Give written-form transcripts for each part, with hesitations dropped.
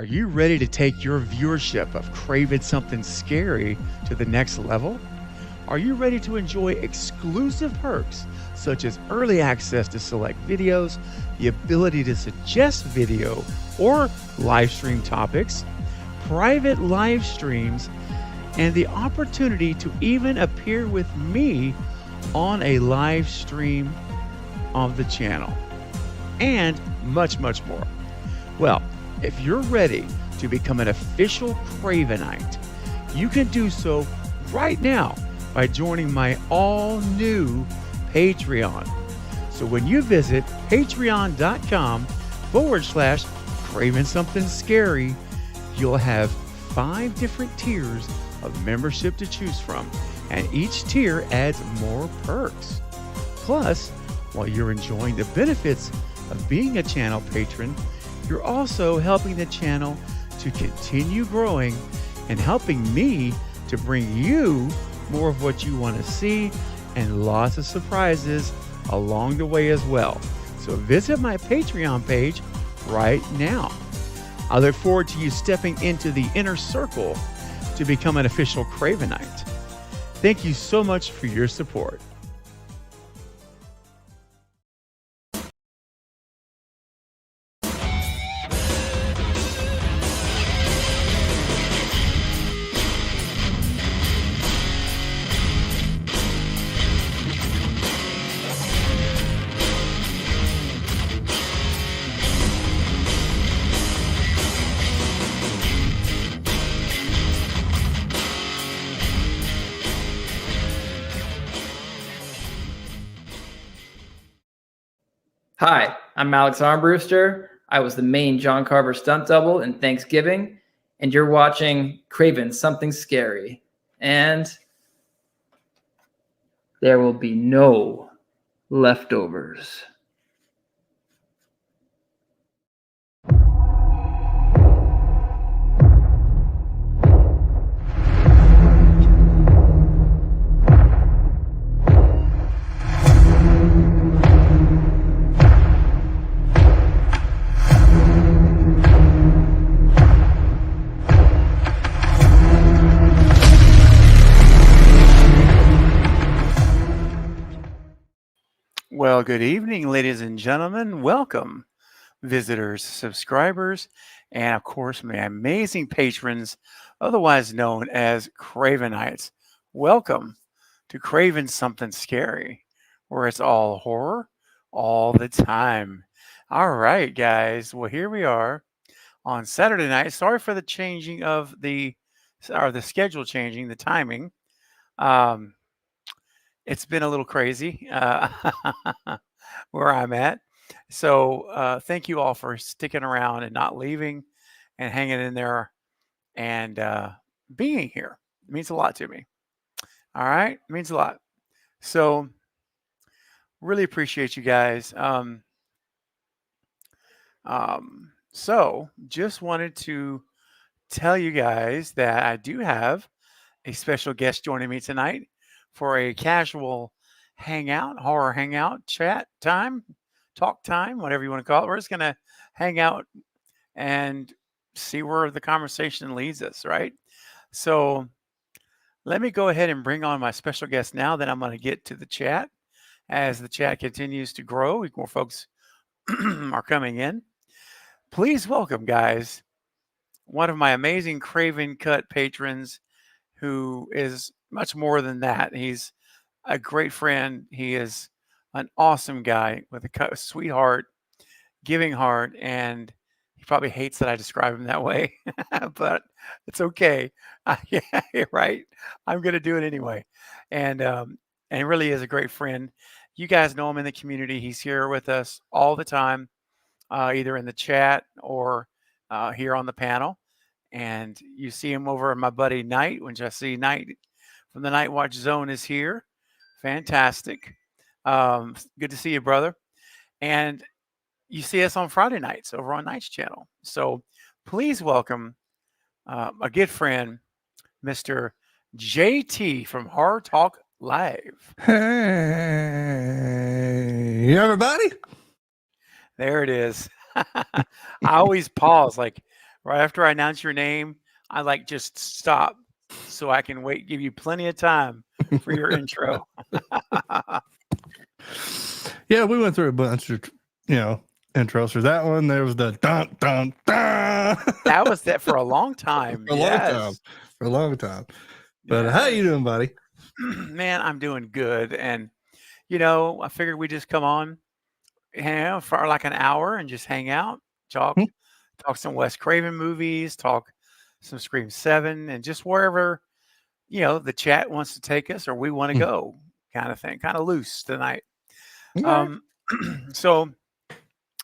you ready to take your viewership of Craven Something Scary to the next level? Are you ready to enjoy exclusive perks such as early access to select videos, the ability to suggest video or live stream topics, private live streams, and the opportunity to even appear with me on a live stream of the channel, and much, much more? Well, if you're ready to become an official Cravenite, you can do so right now by joining my all-new Patreon. So when you visit patreon.com/Craven Something Scary, you'll have 5 different tiers of membership to choose from, and each tier adds more perks. Plus, while you're enjoying the benefits of being a channel patron, you're also helping the channel to continue growing and helping me to bring you more of what you want to see and lots of surprises along the way as well. So visit my Patreon page right now. I look forward to you stepping into the inner circle to become an official Cravenite. Thank you so much for your support. Hi, I'm Alex Armbruster. I was the main John Carver stunt double in Thanksgiving, and you're watching Craven Something Scary. And there will be no leftovers. Well, good evening, ladies and gentlemen. Welcome, visitors, subscribers, and of course, my amazing patrons, otherwise known as Cravenites. Welcome to Craven Something Scary, where it's all horror all the time. All right, guys. Well, here we are on Saturday night. Sorry for the changing of the schedule changing, the timing. It's been a little crazy where I'm at. So thank you all for sticking around and not leaving and hanging in there and being here. It means a lot to me. All right. It means a lot. So really appreciate you guys. So just wanted to tell you guys that I do have a special guest joining me tonight for a casual hangout, horror hangout, chat time, talk time, whatever you want to call it. We're just going to hang out and see where the conversation leads us, right? So let me go ahead and bring on my special guest now. Then I'm going to get to the chat. As the chat continues to grow, more folks are coming in. Please welcome, guys, one of my amazing Craven Cut patrons who is much more than that. He's a great friend. He is an awesome guy with a sweet heart, giving heart, and he probably hates that I describe him that way, but it's okay. Yeah, right. I'm going to do it anyway. And he really is a great friend. You guys know him in the community. He's here with us all the time, either in the chat or here on the panel. And you see him over at my buddy Knight, which I see Knight from the Night Watch Zone is here. Fantastic. Good to see you, brother. And you see us on Friday nights over on Knight's channel. So please welcome a good friend, Mr. JT from Horror Talk Live. Hey, everybody. There it is. I always pause like right after I announce your name, I like just stop so I can wait, give you plenty of time for your intro. Yeah, we went through a bunch of, intros. For that one, there was the dun dun dun That was that for a long time. for a long time. Yes. For a long time. But how you Yes. doing, buddy? Man, I'm doing good. And, I figured we just come on, for like an hour and just hang out, talk, Hmm? talk some Wes Craven movies, talk some Scream 7, and just wherever, the chat wants to take us or we want to Hmm. go kind of thing, kind of loose tonight. Okay. Um, so,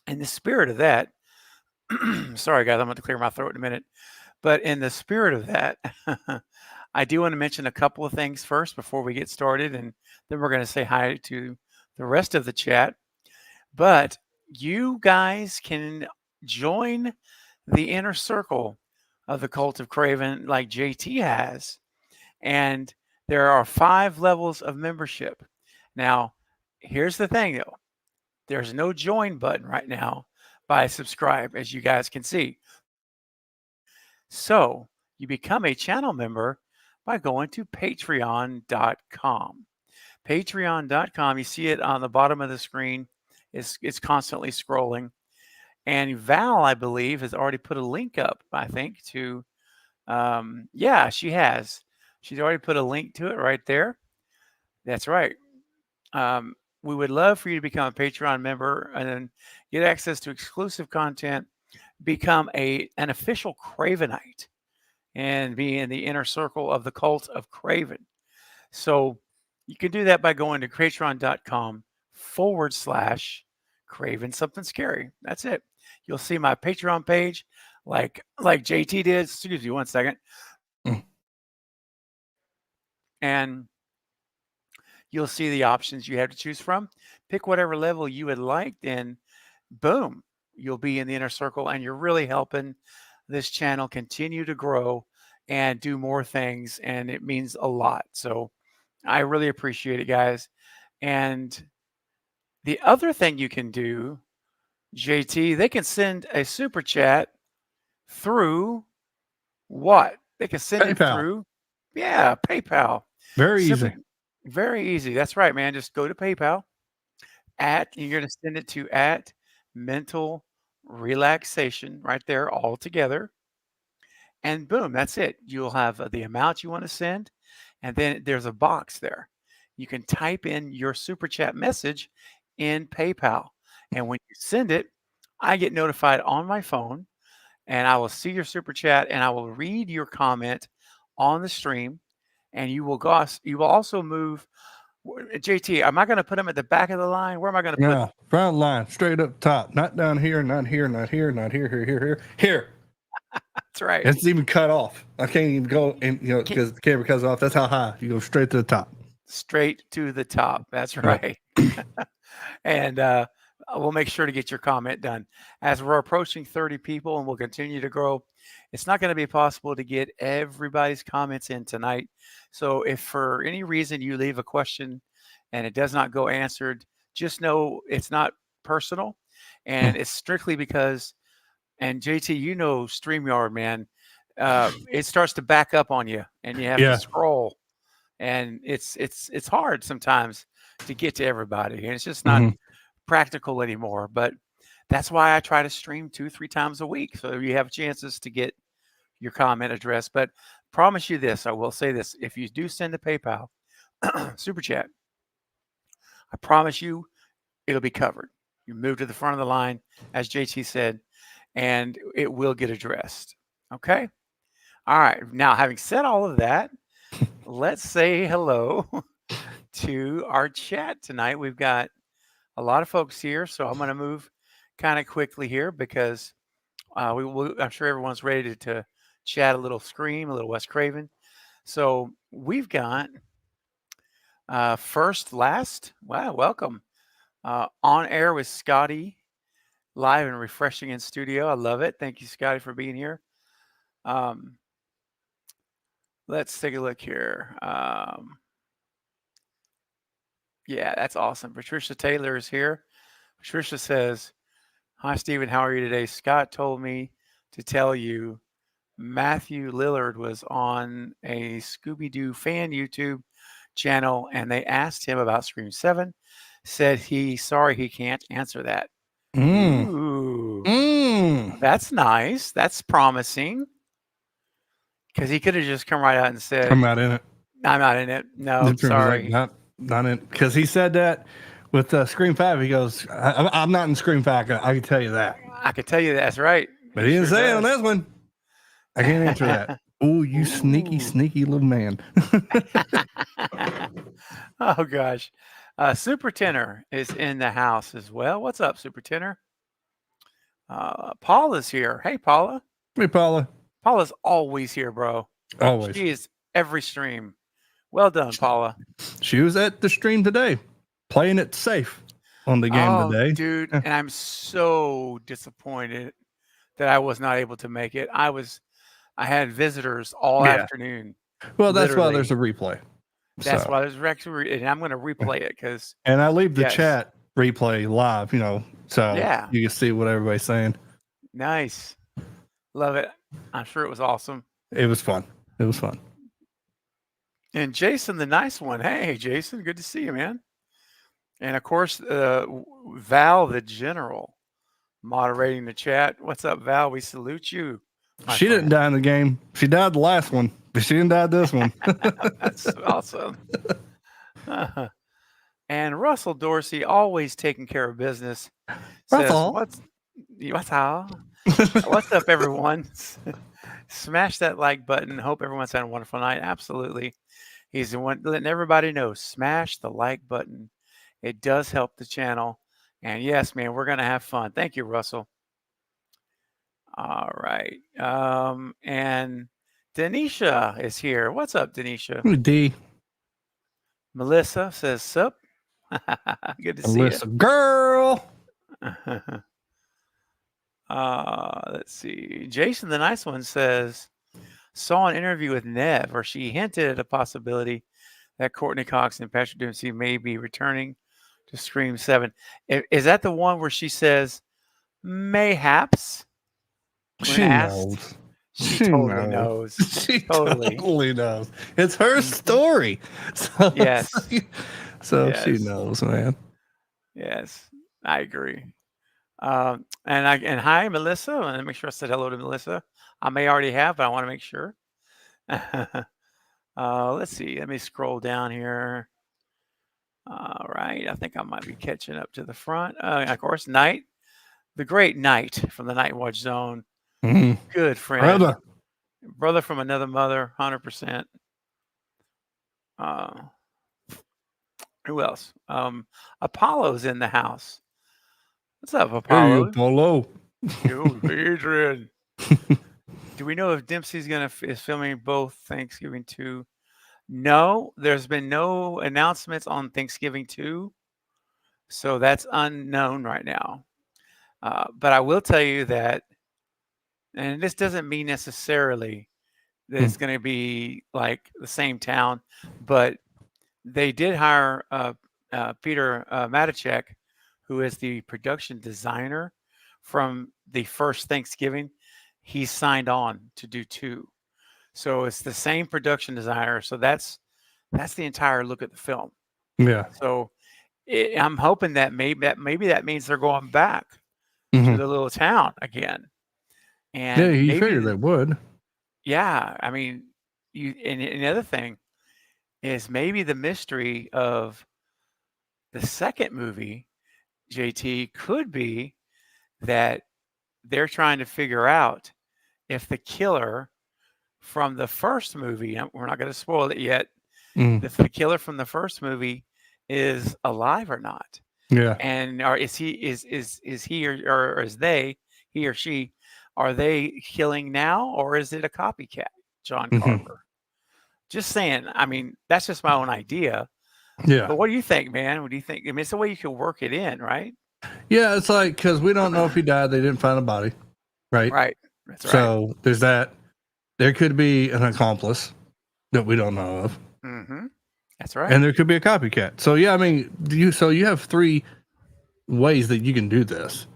in the spirit of that, sorry, guys, I'm going to clear my throat in a minute. But in the spirit of that, I do want to mention a couple of things first before we get started, and then we're going to say hi to the rest of the chat. But you guys can join the inner circle of the Cult of Craven like JT has. And there are 5 levels of membership. Now, here's the thing though, there's no join button right now by subscribe, as you guys can see. So you become a channel member by going to patreon.com. Patreon.com, you see it on the bottom of the screen. It's constantly scrolling. And Val, I believe, has already put a link up, I think, to, yeah, she has. She's already put a link to it right there. That's right. Um, we would love for you to become a Patreon member and then get access to exclusive content, become an official Cravenite, and be in the inner circle of the cult of Craven. So you can do that by going to patreon.com/Craven something scary. That's it. You'll see my Patreon page, like JT did. Excuse me one second. Mm. And you'll see the options you have to choose from. Pick whatever level you would like, then boom, you'll be in the inner circle, and you're really helping this channel continue to grow and do more things. And it means a lot. So I really appreciate it, guys. And the other thing you can do, JT, they can send a super chat through what? They can send it PayPal. through, yeah, PayPal. Very Super, easy. very easy. That's right, man. Just go to PayPal you're going to send it to at mental relaxation right there all together. And boom, that's it. You'll have the amount you want to send. And then there's a box there. You can type in your super chat message in PayPal. And when you send it, I get notified on my phone and I will see your super chat and I will read your comment on the stream. And you will also move. JT, am I going to put them at the back of the line? Where am I going to put? Yeah, front line, straight up top, not down here, not here, not here, not here, here. That's right. It's even cut off. I can't even go, and because the camera cuts off. That's how high you go, straight to the top. Straight to the top. That's Yep. right. And we'll make sure to get your comment done. As we're approaching 30 people and we'll continue to grow, it's not going to be possible to get everybody's comments in tonight. So if for any reason you leave a question and it does not go answered, just know it's not personal and it's strictly because, and JT, StreamYard, man, it starts to back up on you and you have to Yeah. scroll. And it's hard sometimes to get to everybody, and it's just not practical anymore. But that's why I try to stream 2-3 times a week, so you have chances to get your comment addressed. But promise you this, I will say this: if you do send a PayPal super chat, I promise you it'll be covered. You move to the front of the line, as JT said, and it will get addressed. Okay. All right. Now, having said all of that, let's say hello to our chat tonight. We've got a lot of folks here, so I'm going to move kind of quickly here because I'm sure everyone's ready to chat a little Scream, a little Wes Craven. So we've got first, last. Wow, welcome. On air with Scotty, live and refreshing in studio. I love it. Thank you, Scotty, for being here. Let's take a look here. Yeah, that's awesome. Patricia Taylor is here. Patricia says, "Hi, Stephen. How are you today? Scott told me to tell you Matthew Lillard was on a Scooby-Doo fan YouTube channel and they asked him about Scream 7. Said sorry he can't answer that. Ooh. That's nice. That's promising. Because he could have just come right out and said, I'm not in it. I'm not in it. No, sorry. Like, not in. Because he said that with Scream 5. He goes, I'm not in Scream 5. I can tell you that. I can tell you that's right. But he didn't say it on this one. I can't answer that. Oh, you sneaky little man. Oh, gosh. Super Tenor is in the house as well. What's up, Super Tenor? Paula's here. Hey, Paula. Hey, Paula. Paula's always here, bro. Always. She is every stream. Well done, Paula. She was at the stream today, playing it safe on the game today. Dude, and I'm so disappointed that I was not able to make it. I had visitors all afternoon. Well, that's why there's a replay. That's why there's and I'm going to replay it because. And I leave the chat replay live, so you can see what everybody's saying. Nice, love it. I'm sure it was awesome. It was fun. And Jason, the nice one. Hey, Jason, good to see you, man. And of course, Val, the general, moderating the chat. What's up, Val? We salute you. She didn't die in the game. She died the last one, but she didn't die this one. That's awesome. And Russell Dorsey, always taking care of business. Russell. What's up, everyone? Smash that like button. Hope everyone's had a wonderful night. Absolutely. He's the one letting everybody know. Smash the like button. It does help the channel. And yes, man, we're going to have fun. Thank you, Russell. All right. And Denisha is here. What's up, Denisha? D. Melissa says, sup. Good to see you. Melissa, girl. Let's see. Jason, the nice one, says, saw an interview with Nev where she hinted at a possibility that Courtney Cox and Patrick Dempsey may be returning to Scream 7. Is that the one where she says, mayhaps? She knows. She totally knows. She totally knows. It's her story. So, yes. Yes. She knows, man. Yes, I agree. And hi, Melissa. Let me make sure I said hello to Melissa. I may already have, but I want to make sure. Let's see. Let me scroll down here. All right. I think I might be catching up to the front. Of course, Knight, the great Knight from the Night Watch Zone. Mm-hmm. Good friend. Brother from another mother, 100%. Who else? Apollo's in the house. What's up, Apollo? Hey, Apollo. Yo, Adrian. Do we know if Dempsey's is filming both Thanksgiving 2? No, there's been no announcements on Thanksgiving 2, so that's unknown right now. But I will tell you that, and this doesn't mean necessarily that it's going to be like the same town, but they did hire Peter Matichek, who is the production designer from the first Thanksgiving. He signed on to do 2. So it's the same production designer. So that's the entire look at the film. Yeah. So I'm hoping that maybe that means they're going back to the little town again. And yeah, you figured they would. Yeah. I mean, and the other thing is maybe the mystery of the second movie, JT, could be that they're trying to figure out if the killer from the first movie, we're not going to spoil it yet, if the killer from the first movie is alive or not. Yeah. And is he or is they, he or she, are they killing now, or is it a copycat, John Carver? Just saying. I mean, that's just my own idea. Yeah. But what do you think, man? What do you think? I mean, it's the way you can work it in, right? Yeah, it's like, because we don't know if he died. They didn't find a body, right? Right. That's right. So there's that. There could be an accomplice that we don't know of. Mm-hmm. That's right. And there could be a copycat. So, yeah, I mean, you have 3 ways that you can do this.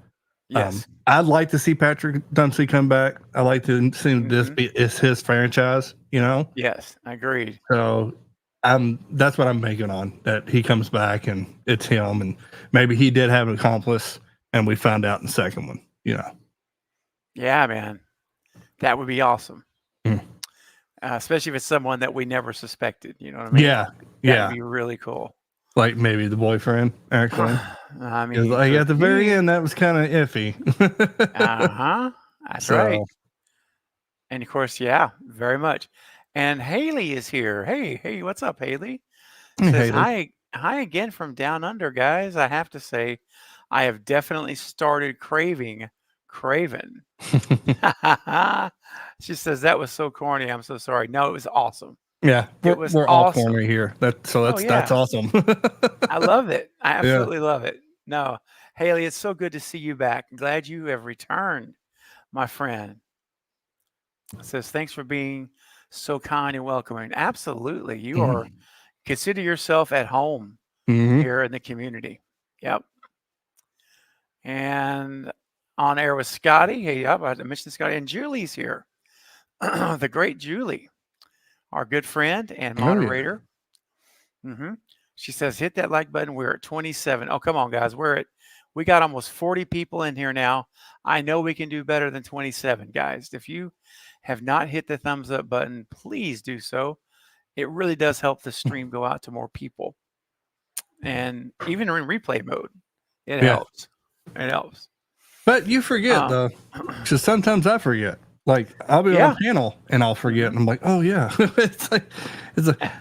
Yes. I'd like to see Patrick Dempsey come back. I like to see this be it's his franchise, you know. Yes. Agreed. So that's what I'm banking on, that he comes back and it's him, and maybe he did have an accomplice, and we found out in the second one, you know. Yeah, man. That would be awesome. Mm. Especially if it's someone that we never suspected. You know what I mean? Yeah, That'd be really cool. like maybe the boyfriend actually. I It was mean, like at the very be. end, that was kind of iffy. That's So, right. And of course, yeah, very much. And Haley is here. Hey, what's up, Haley? Says Haley. hi again from down under, guys. I have to say, I have definitely started craving Craven. She says that was so corny. I'm so sorry. No, it was awesome. Yeah, It was we're all awesome. corny here. That's yeah. awesome. I love it. I absolutely love it. No, Haley, it's so good to see you back. Glad you have returned, my friend. Says thanks for being so kind and welcoming. Absolutely, you are. Consider yourself at home here in the community. Yep. And on air with Scotty. Hey, I mentioned Scotty, and Julie's here. The great Julie, our good friend and moderator. She says, hit that like button. We're at 27. Oh, come on, guys. We got almost 40 people in here now. I know we can do better than 27, guys. If you have not hit the thumbs up button, please do so. It really does help the stream go out to more people. And even in replay mode, it helps. It helps. But you forget, though, because sometimes I forget. Like, I'll be on a panel and I'll forget, and I'm like, oh, yeah.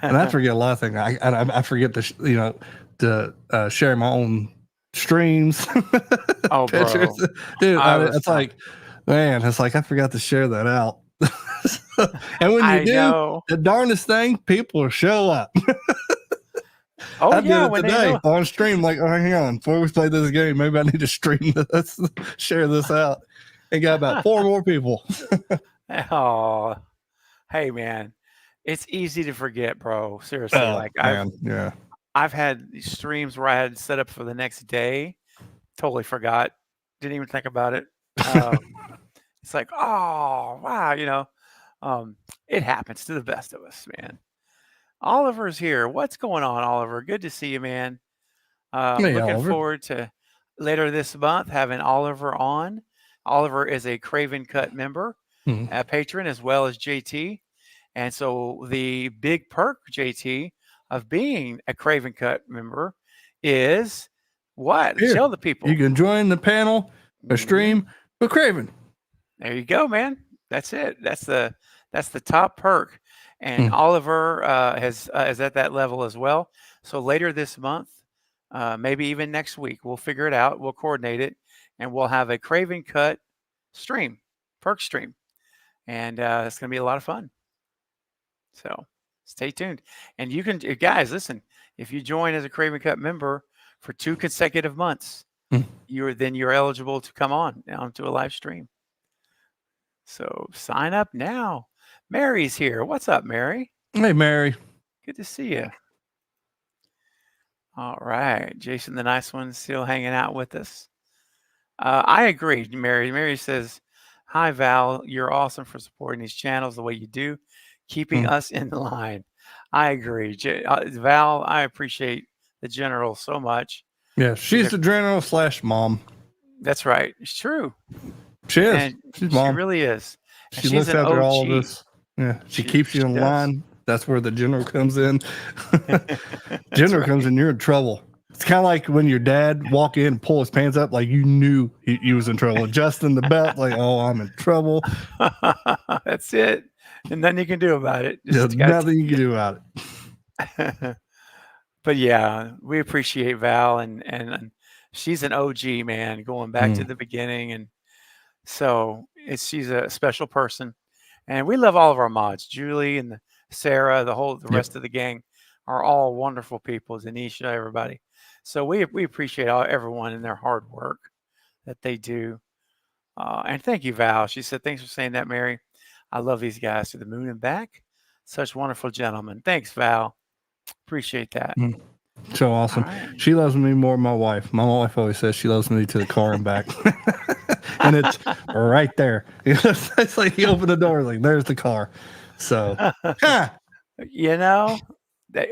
And I forget a lot of things. I forget to share my own streams. Oh, pictures. bro. Dude, it's like, man, it's like I forgot to share that out. And when you do, the darndest thing, people will show up. I did it today on stream. Like, oh, hang on, before we play this game, maybe I need to stream this, share this out. And got about 4 more people. Oh, hey, man, it's easy to forget, bro. Seriously, I've had these streams where I had set up for the next day, totally forgot, didn't even think about it. It's like, oh wow, it happens to the best of us, man. Oliver's here. What's going on, Oliver? Good to see you, man. Looking forward to later this month having Oliver on. Oliver is a Craven Cut member, a patron, as well as JT. And so the big perk, JT, of being a Craven Cut member is what? Here, tell the people. You can join the panel, a stream with Craven. There you go, man. That's it. That's the top perk. And Oliver is at that level as well. So later this month, maybe even next week, we'll figure it out. We'll coordinate it, and we'll have a Craven Cut stream, perk stream. And it's going to be a lot of fun. So stay tuned. And you can, guys, listen, if you join as a Craven Cut member for 2 consecutive months, you're eligible to come on to a live stream. So sign up now. Mary's here. What's up, Mary? Hey, Mary. Good to see you. All right. Jason, the nice one, still hanging out with us. I agree, Mary. Mary says, hi, Val. You're awesome for supporting these channels the way you do, keeping us in line. I agree. Val, I appreciate the general so much. Yeah, she's the general / mom. That's right. It's true. She is. She's mom. She really is. She looks after all of us. Yeah, she keeps you in line. That's where the general comes in. General comes in, you're in trouble. It's kind of like when your dad walk in and pull his pants up, like you knew he was in trouble. Adjusting the belt, like, oh, I'm in trouble. That's it. And nothing you can do about it. Nothing you can do about it. But yeah, we appreciate Val, and she's an OG, man, going back to the beginning. And so she's a special person. And we love all of our mods. Julie and Sarah, the rest of the gang are all wonderful people. Zanisha, everybody. So we appreciate everyone and their hard work that they do. And thank you, Val. She said, thanks for saying that, Mary. I love these guys to the moon and back. Such wonderful gentlemen. Thanks, Val. Appreciate that. So awesome. Right. She loves me more than my wife. My wife always says she loves me to the car and back. and it's right there. It's like you open the door, like there's the car. So, you know,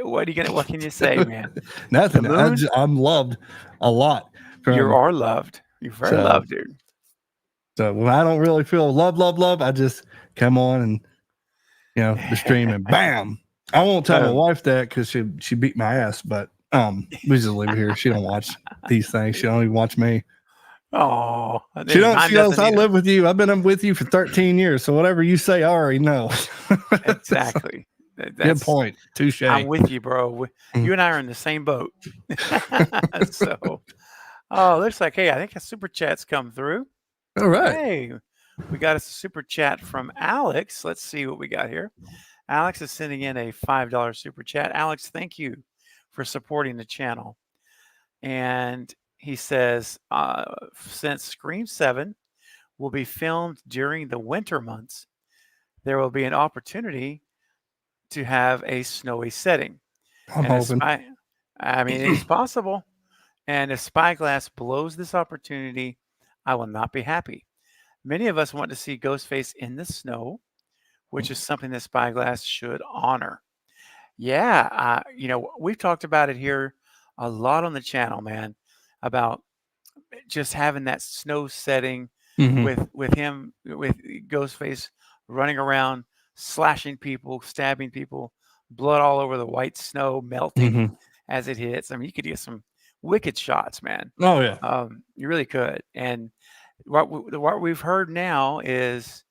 what can you say, man? Nothing. I'm loved a lot. You are loved. You're very loved, dude. So when I don't really feel love, I just come on and the stream and bam. I won't tell my wife that because she beat my ass, but we just leave it here. She don't watch these things. She don't even watch me. Oh, she don't. She goes, I live with you. I've been with you for 13 years. So whatever you say, I already know. Exactly. Good point. Touche. I'm with you, bro. You and I are in the same boat. So, looks like, hey, I think a super chat's come through. All right. Hey, we got a super chat from Alex. Let's see what we got here. Alex is sending in a $5 super chat. Alex, thank you for supporting the channel. And he says, since Scream 7 will be filmed during the winter months, there will be an opportunity to have a snowy setting. I'm hoping. I mean, it's possible. And if Spyglass blows this opportunity, I will not be happy. Many of us want to see Ghostface in the snow, which is something that Spyglass should honor. Yeah, we've talked about it here a lot on the channel, man, about just having that snow setting with him, with Ghostface running around, slashing people, stabbing people, blood all over the white snow, melting as it hits. I mean, you could get some wicked shots, man. Oh yeah, you really could. And what we've heard now is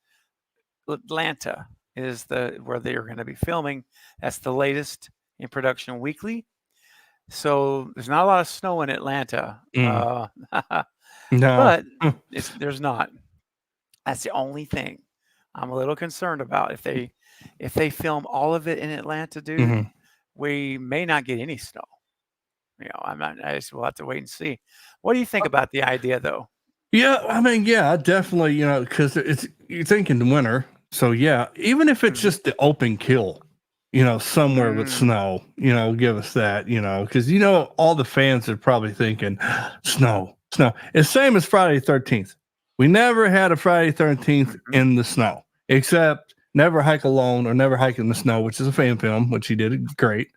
Atlanta is where they're going to be filming. That's the latest in production weekly. So there's not a lot of snow in Atlanta. No, but there's not. That's the only thing I'm a little concerned about. If they film all of it in Atlanta, dude, we may not get any snow. We'll have to wait and see. What do you think about the idea, though? Yeah, I mean, yeah, definitely. Because you're thinking winter, so yeah. Even if it's just the open kill, somewhere with snow, give us that, because all the fans are probably thinking snow. It's same as Friday 13th. We never had a Friday 13th in the snow, except Never Hike Alone or Never Hike in the Snow, which is a fan film, which he did great.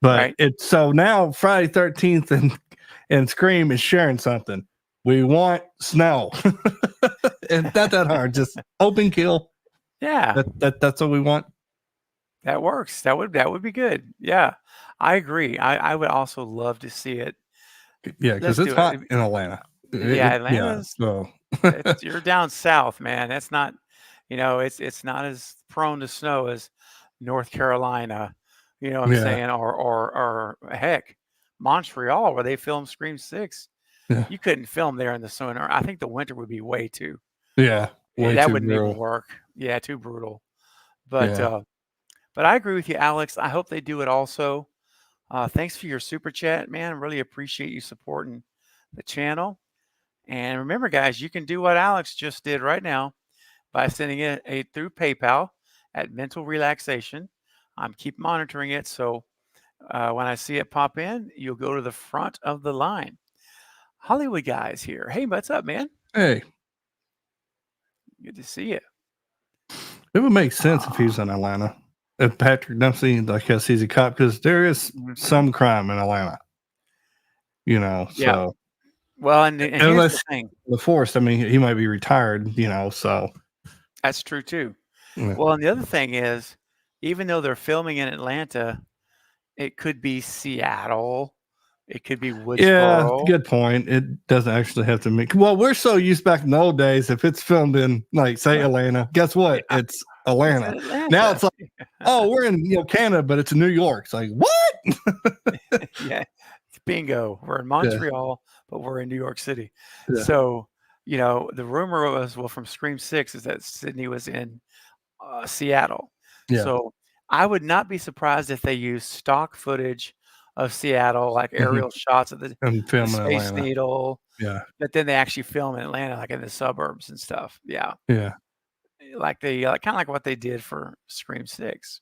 But it's so now Friday 13th and Scream is sharing something. We want snow. And not that hard, just open kill. Yeah. That's what we want. That works. That would be good. Yeah. I agree. I would also love to see it. Yeah, because it's hot in Atlanta. Atlanta's you're down south, man. That's not it's not as prone to snow as North Carolina. You know what I'm saying? Or heck, Montreal, where they filmed Scream 6. Yeah. You couldn't film there in the summer. I think the winter would be way too. Yeah. That wouldn't even work. Yeah, too brutal. But I agree with you, Alex. I hope they do it also. Thanks for your super chat, man. Really appreciate you supporting the channel. And remember, guys, you can do what Alex just did right now by sending it through PayPal at Mental Relaxation. I'm keep monitoring it, so when I see it pop in, you'll go to the front of the line. Hollywood guys here. Hey, what's up, man? Hey. Good to see you. It would make sense if he was in Atlanta. If Patrick Dempsey, I guess he's a cop, because there is some crime in Atlanta. So. Well, and here's the thing. The Force, I mean, he might be retired, so. That's true, too. Yeah. Well, and the other thing is, even though they're filming in Atlanta, it could be Seattle. It could be Woodsboro. Yeah, good point. It doesn't actually have to make. Well, we're so used back in the old days. If it's filmed in, like, say, Atlanta, guess what? Yeah. It's Atlanta. Now it's like, oh, we're in Canada, but it's in New York. It's like, what? Yeah, bingo. We're in Montreal, but we're in New York City. Yeah. So, the rumor was, from Scream 6 is that Sydney was in Seattle. Yeah. So I would not be surprised if they use stock footage of Seattle, like aerial shots of the Space Needle. Yeah. But then they actually film in Atlanta, like in the suburbs and stuff. Yeah. Yeah. Like they kind of like what they did for Scream 6.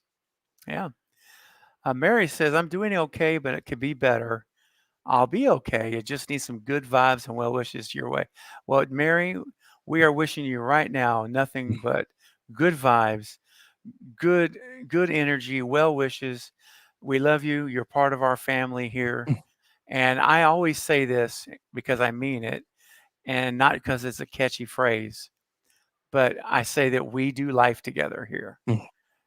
Yeah. Mary says, I'm doing okay, but it could be better. I'll be okay. It just needs some good vibes and well wishes your way. Well, Mary, we are wishing you right now nothing but good vibes, good good energy, well wishes. We love you. You're part of our family here. And I always say this because I mean it and not because it's a catchy phrase, but I say that we do life together here.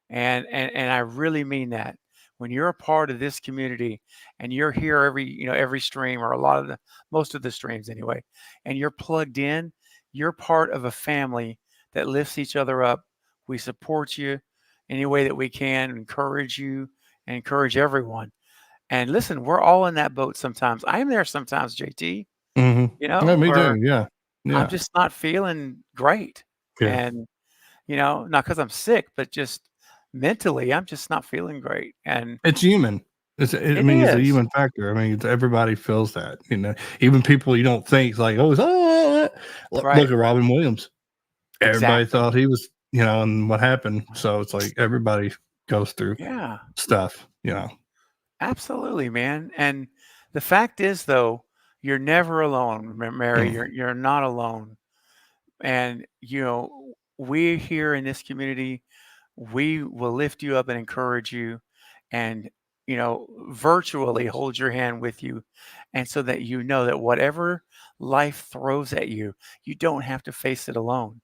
And I really mean that. When you're a part of this community and you're here every stream or a lot of the most of the streams anyway, and you're plugged in, you're part of a family that lifts each other up. We support you any way that we can, encourage you, and encourage everyone. And listen, we're all in that boat sometimes. I am there sometimes, JT, Yeah, me where too. Yeah. I'm just not feeling great. Yeah. And not because I'm sick, but just mentally, I'm just not feeling great. And it's human. It's a human factor. I mean, everybody feels that. Even people you don't think like, oh, look at Robin Williams. Everybody thought he was, and what happened. So it's like everybody goes through stuff. Absolutely, man. And the fact is, though, you're never alone, Mary. You're not alone. And we here in this community, we will lift you up and encourage you, and virtually hold your hand with you, and so that that whatever life throws at you, you don't have to face it alone.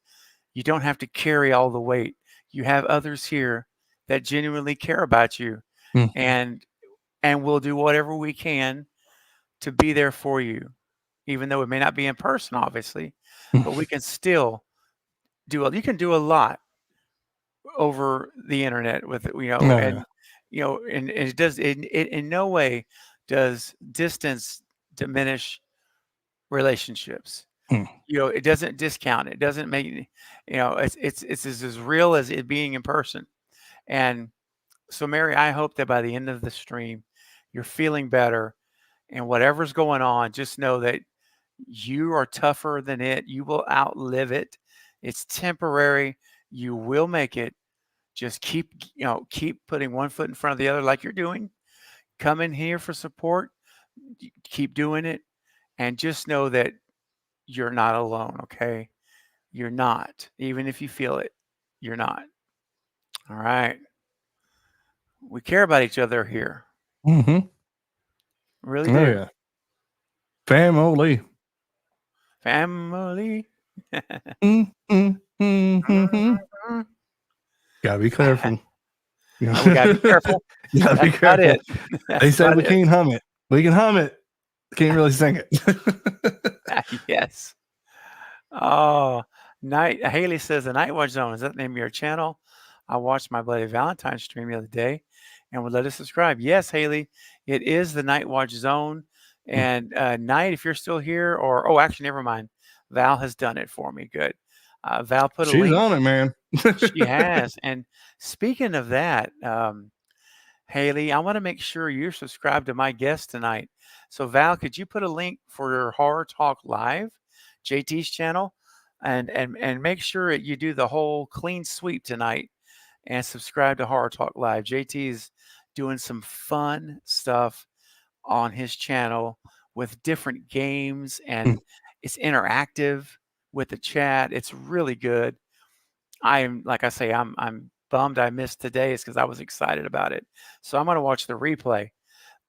You don't have to carry all the weight. You have others here that genuinely care about you, and we'll do whatever we can to be there for you, even though it may not be in person, obviously, but we can still you can do a lot over the internet with and it does it in no way does distance diminish relationships. It doesn't discount it. Doesn't make it's as real as it being in person. And so, Mary, I hope that by the end of the stream you're feeling better, and whatever's going on, just know that you are tougher than it. You will outlive it. It's temporary. You will make it. Just keep putting one foot in front of the other like you're doing. Come in here for support. Keep doing it. And just know that you're not alone, okay? You're not. Even if you feel it, you're not. All right. We care about each other here. Really do. Yeah. Family. Gotta be careful. We gotta be careful. Gotta be careful. They said we can't hum it. We can hum it. Can't really sing it. Yes. Oh, Haley says the Night Watch Zone. Is that the name of your channel? I watched my Bloody Valentine stream the other day and would let us subscribe. Yes, Haley, it is the Night Watch Zone. And Night, if you're still here, actually, never mind. Val has done it for me. Good. Val put a link. She's on it, man. She has. And speaking of that, Haley, I want to make sure you're subscribed to my guest tonight. So Val, could you put a link for your Horror Talk Live, JT's channel, and make sure that you do the whole clean sweep tonight and subscribe to Horror Talk Live. JT is doing some fun stuff on his channel with different games, and it's interactive with the chat. It's really good. I'm bummed I missed today's because I was excited about it. So I'm going to watch the replay.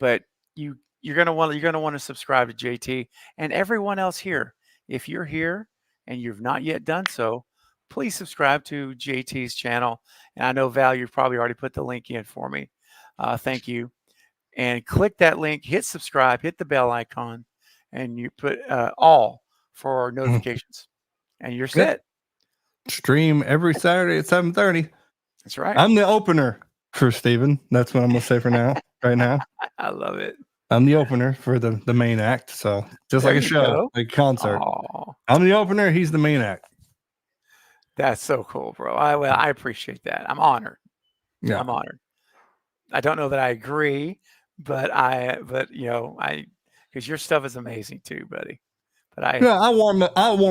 But you're going to want to subscribe to JT and everyone else here. If you're here and you've not yet done so, please subscribe to JT's channel. And I know Val, you've probably already put the link in for me. Thank you. And click that link, hit subscribe, hit the bell icon, and you put all for notifications, and you're set. Stream every Saturday at 7:30. That's right. I'm the opener for Steven. That's what I'm gonna say for now. Right now, I love it. I'm the opener for the main act. So just like a show, like a concert. Aww. I'm the opener. He's the main act. That's so cool, bro. I appreciate that. I'm honored. Yeah, I'm honored. I don't know that I agree, but because your stuff is amazing too, buddy. But I warm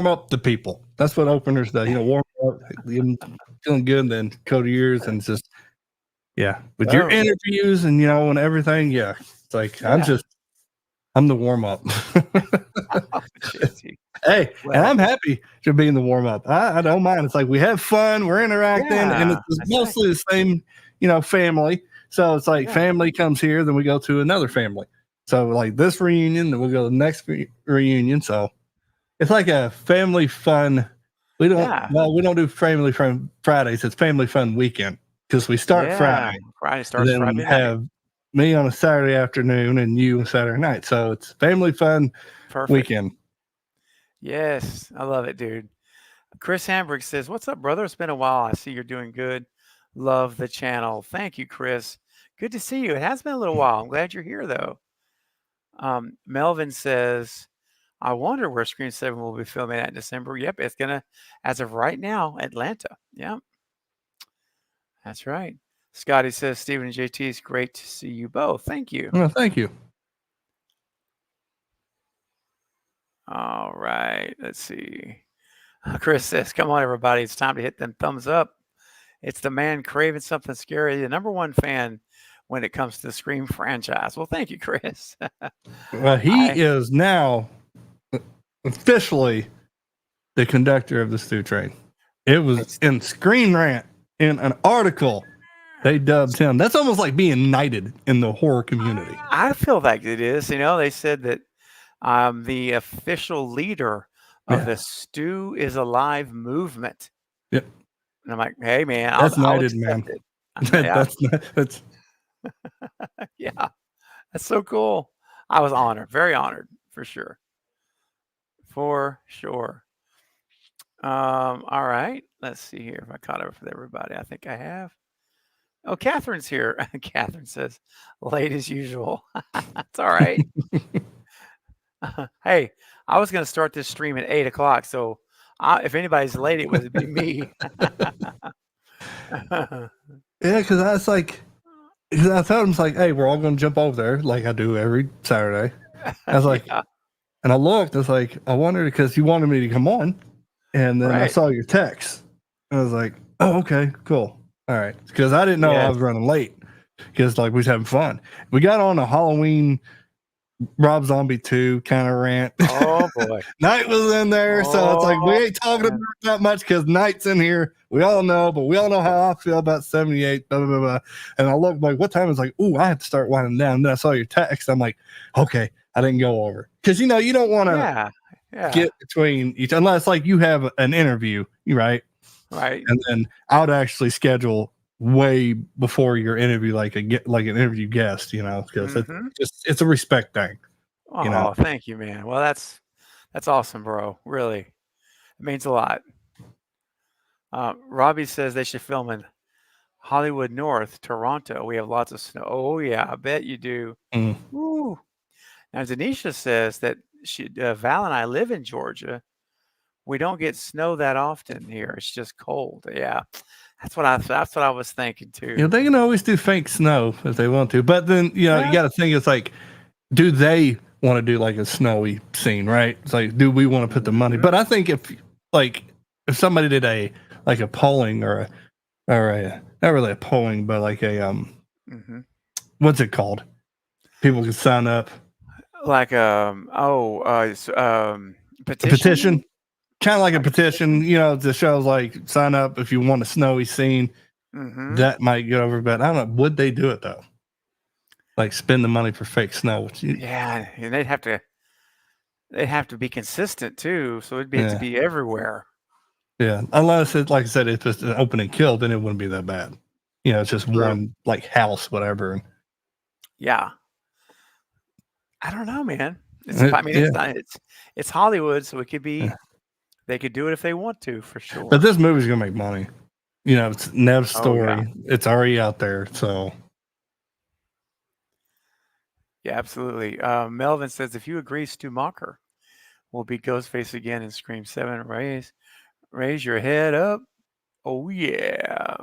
up the people. That's what openers do. Warm up, feeling good, then coat of yours, and just with your interviews and and everything. Yeah, it's like I'm I'm the warm up. Oh, Hey, well, and I'm happy to be in the warm up. I don't mind. It's like we have fun, we're interacting, and it's mostly the same, family. So it's like family comes here, then we go to another family. So like this reunion, then we'll go to the next reunion. So it's like a family fun. We don't do family fun Fridays. It's family fun weekend because we start Friday. Friday starts then Friday night. Have me on a Saturday afternoon and you on Saturday night. So it's family fun weekend. Yes, I love it, dude. Chris Hambrick says, "What's up, brother? It's been a while. I see you're doing good. Love the channel. Thank you, Chris. Good to see you. It has been a little while. I'm glad you're here, though." Melvin says, "I wonder where Screen 7 will be filming at in December." Yep, it's gonna, as of right now, Atlanta. Yep, that's right. Scotty says, "Stephen and JT, it's great to see you both. Thank you." Well, thank you. All right, let's see. Chris says, "Come on, everybody. It's time to hit them thumbs up. It's the man craving something scary, the number one fan when it comes to the Scream franchise." Well, thank you, Chris. Well, he is now officially the conductor of the Stew Train. It was in Screen Rant in an article. They dubbed him. That's almost like being knighted in the horror community. I feel like it is. They said that the official leader of the Stew is Alive movement. Yep. And I'm like, hey, man, That's I'll knighted, man. That's yeah, that's so cool. I was honored, very honored, for sure. For sure. All right. Let's see here if I caught up with everybody. I think I have. Oh, Catherine's here. Catherine says, late as usual. That's all right. Hey, I was going to start this stream at 8 o'clock. So if anybody's late, it would be me. Yeah, because I was like, I told him, it's like, hey, we're all going to jump over there like I do every Saturday. I was like, and I looked, I was like, I wondered because you wanted me to come on. And then I saw your text. I was like, oh, okay, cool. All right. Because I didn't know I was running late because like we was having fun. We got on a Halloween Rob Zombie 2 kind of rant. Oh, boy. Night was in there. So it's like, we ain't talking about that much because Night's in here. We all know, but we all know how I feel about 78, blah, blah, blah, blah. And I looked like, what time? I was like, ooh, I have to start winding down. And then I saw your text. I'm like, okay, I didn't go over. Because, you don't want to get between each, unless like you have an interview, right? Right. And then I would actually schedule way before your interview, like an interview guest, because it's a respect thing. Oh, thank you, man. Well, that's awesome, bro. Really, it means a lot. Robbie says they should film in Hollywood North, Toronto. We have lots of snow. Oh yeah, I bet you do. Woo. Now Denisha says that Val and I live in Georgia. We don't get snow that often here. It's just cold. Yeah. That's what I was thinking too. Yeah, they can always do fake snow if they want to. But then, you got to think, it's like, do they want to do like a snowy scene, right? It's like, do we want to put the money? But I think if somebody did a polling or a not really a polling, but like a what's it called? People can sign up. Like petition? Kind of like a petition, the show's like, sign up if you want a snowy scene. That might get over, but I don't know. Would they do it though? Like spend the money for fake snow? Yeah, and they'd have to be consistent too, so it'd be to be everywhere. Yeah, unless it, like I said, if it's an open and kill, then it wouldn't be that bad. It's just one like house, whatever. Yeah, I don't know, man. It's Hollywood, so it could be. They could do it if they want to, for sure. But this movie's gonna make money. It's Nev's story. Oh, yeah. It's already out there, so. Yeah, absolutely. Melvin says, if you agree, Stu Macher will be Ghostface again in Scream 7. Raise your head up. Oh, yeah.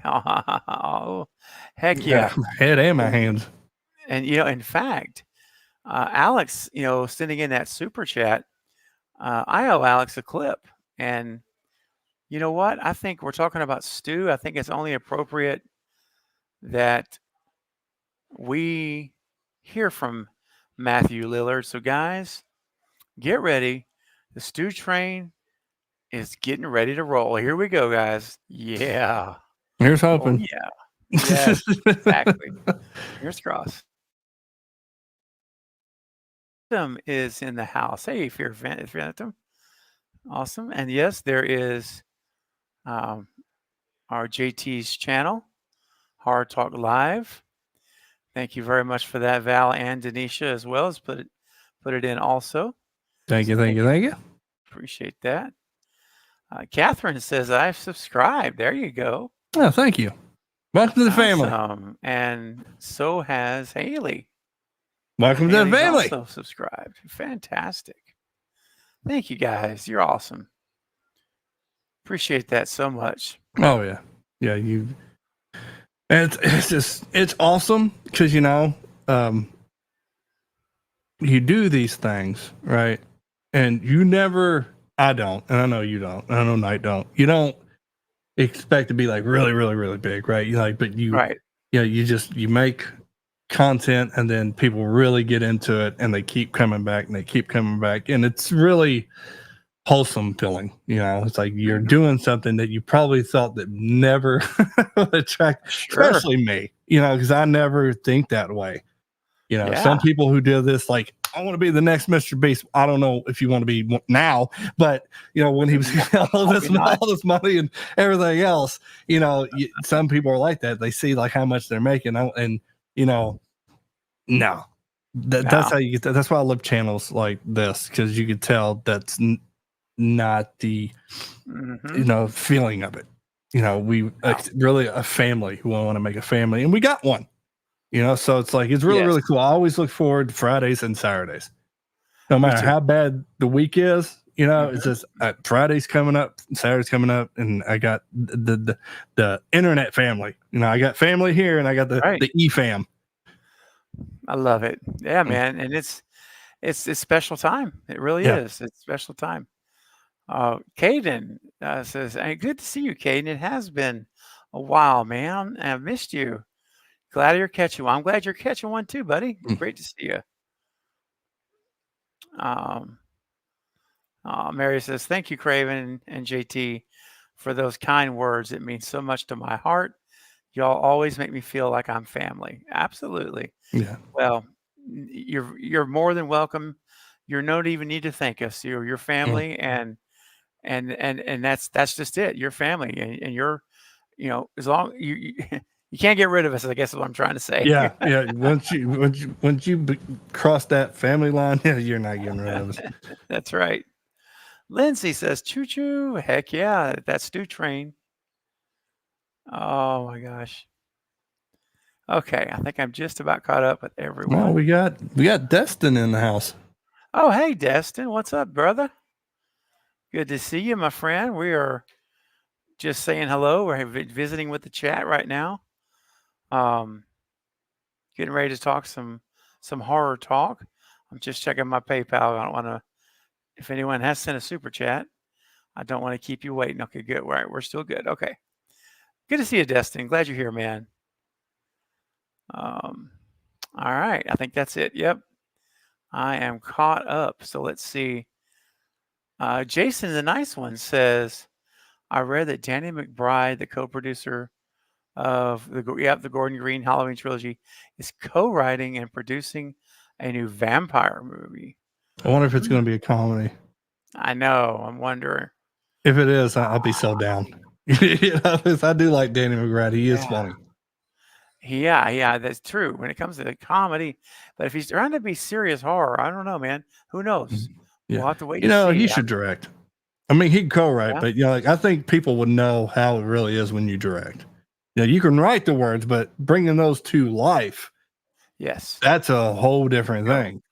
Oh, heck yeah. My head and my hands. And, in fact, Alex, sending in that super chat, I owe Alex a clip. And you know what? I think we're talking about Stu. I think it's only appropriate that we hear from Matthew Lillard. So, guys, get ready. The stew train is getting ready to roll. Here we go, guys. Yeah. Here's Oh, hoping. yeah. Yes, exactly. Fingers crossed. Phantom is in the house. Hey, Fear Phantom. Awesome. And yes, there is our JT's channel, Hard Talk Live. Thank you very much for that, Val and Denisha, as well as put it in also. Thank you. Appreciate that. Catherine says, I've subscribed. There you go. Oh, thank you. Welcome to the family. And so has Haley. Welcome to the family. Also subscribed. Fantastic. Thank you, guys. You're awesome. Appreciate that so much. Oh, yeah. Yeah, it's awesome because, you do these things, right? And I don't, and I know you don't, and I know Knight don't. You don't expect to be like really, really, really big, right? You make content and then people really get into it and they keep coming back and it's really wholesome feeling. It's like you're doing something that you probably thought that never would attract, especially me, because I never think that way. Some people who do this, like, I want to be the next Mr. Beast. I don't know if you want to be now, but when he was all this money and everything else, some people are like that. They see like how much they're making, and no, that's how you get that. That's why I love channels like this, because you could tell that's not the feeling of it. We really a family who want to make a family, and we got one. So it's like, it's really, really cool. I always look forward to Fridays and Saturdays. No matter how bad the week is, it's just Friday's coming up, Saturday's coming up, and I got the internet family. I got family here, and I got the E-fam. I love it. Yeah, man. And it's special time. It really is. It's special time. Caden says, hey, good to see you, Caden. It has been a while, man. I've missed you. Glad you're catching one. I'm glad you're catching one too, buddy. Great to see you. Mary says, thank you, Craven and JT, for those kind words. It means so much to my heart. Y'all always make me feel like I'm family. Absolutely. Yeah. Well, you're more than welcome. You don't even need to thank us. You're your family, and that's just it. Your family, and you're, as long you can't get rid of us, I guess is what I'm trying to say. Yeah. Once you cross that family line, you're not getting rid of us. That's right. Lindsay says, choo choo. Heck yeah, that's stew train. Oh my gosh. Okay, I think I'm just about caught up with everyone. Oh, we got Destin in the house. Oh, hey, Destin. What's up, brother? Good to see you, my friend. We are just saying hello. We're visiting with the chat right now. Getting ready to talk some horror talk. I'm just checking my PayPal. I don't want to, if anyone has sent a super chat, I don't want to keep you waiting. Okay, good. Right, we're still good. Okay. Good to see you, Destin. Glad you're here, man. All right. I think that's it. Yep. I am caught up. So let's see. Jason, the nice one, says, I read that Danny McBride, the co-producer of the Gordon Green Halloween trilogy, is co-writing and producing a new vampire movie. I wonder if it's going to be a comedy. I know. I'm wondering. If it is, I'll be so down. I do like Danny McBride. He is funny. Yeah, that's true when it comes to the comedy. But if he's trying to be serious horror, I don't know, man. Who knows? Yeah. We'll have to wait. And see. He should direct. I mean, he'd co-write, but I think people would know how it really is when you direct. You can write the words, but bringing those to life, that's a whole different thing.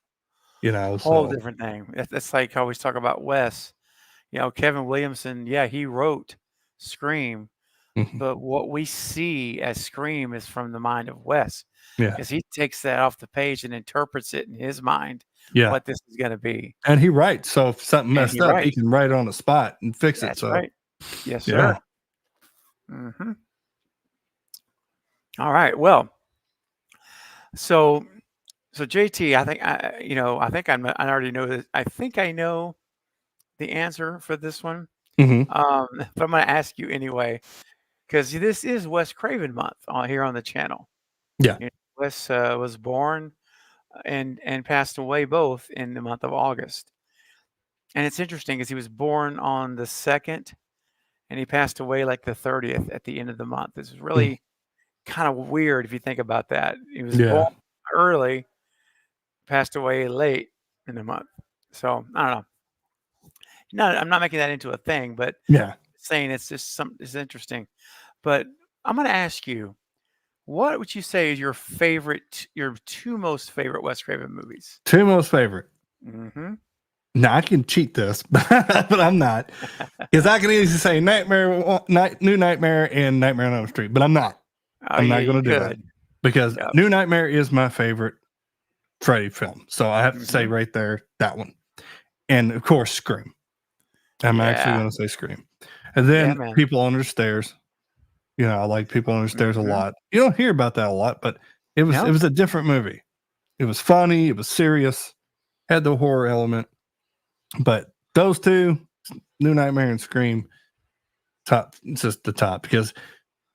Whole different thing. That's like I always talk about Wes. Kevin Williamson. Yeah, he wrote Scream. But what we see as Scream is from the mind of Wes. Because he takes that off the page and interprets it in his mind what this is going to be. And he writes. So if something messed up, he can write it on the spot and fix it. So right. Yes, sir. All right. Well, so So JT, I already know this. I think I know the answer for this one. Mm-hmm. But I'm going to ask you anyway, because this is Wes Craven month here on the channel. Yeah. Wes was born and passed away both in the month of August. And it's interesting because he was born on the 2nd and he passed away like the 30th at the end of the month. This is really kind of weird if you think about that. He was born Yeah. early, passed away late in the month. So I don't know. I'm not making that into a thing, but Yeah. saying it's interesting. But I'm going to ask you, what would you say is your two most favorite Wes Craven movies? Two most favorite. Mm-hmm. Now I can cheat this, but I'm not, because I can easily say New Nightmare and Nightmare on Elm Street, but I'm not. Oh, I'm yeah, not going to do that because New Nightmare is my favorite Freddy film, so I have to say right there that one, and of course Scream. I'm actually going to say Scream, and then People Under the Stairs. You know, I like People Under the Stairs a lot. You don't hear about that a lot, but it was a different movie. It was funny. It was serious. Had the horror element. But those two, New Nightmare and Scream, top, just the top, because,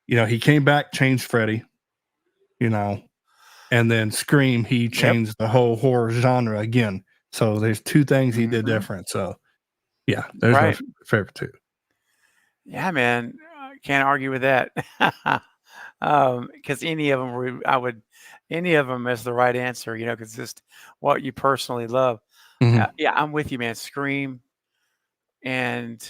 you know, he came back, changed Freddy, you know, and then Scream, he changed the whole horror genre again. So there's two things he did different. So, yeah, there's my favorite two. Yeah, man. Can't argue with that. Because any of them is the right answer, you know, because just what you personally love. Yeah, I'm with you, man. Scream. And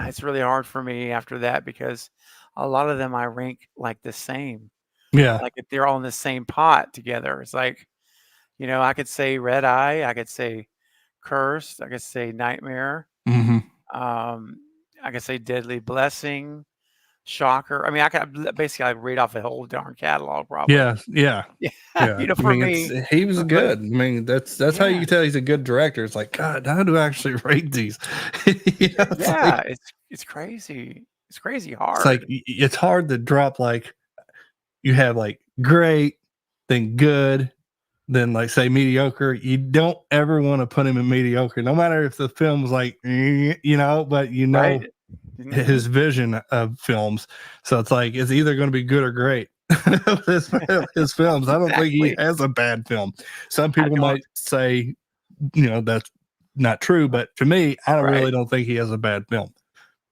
it's really hard for me after that because a lot of them I rank like the same. Yeah. Like if they're all in the same pot together. It's like, you know, I could say Red Eye. I could say Cursed. I could say Nightmare. I could say Deadly Blessing. Shocker. I mean, I could basically read off a whole darn catalog, probably. Yeah. You know, for me, he was good. I mean, that's how you tell he's a good director. It's like, God, how do I actually rate these? It's crazy. It's crazy hard. It's like it's hard to drop. Like you have like great, then good, then like say mediocre. You don't ever want to put him in mediocre, no matter if the film's like, you know, but you know. His vision of films, so it's like it's either going to be good or great. his films, I don't think he has a bad film. Some people might say, you know, that's not true, but to me, I really don't think he has a bad film.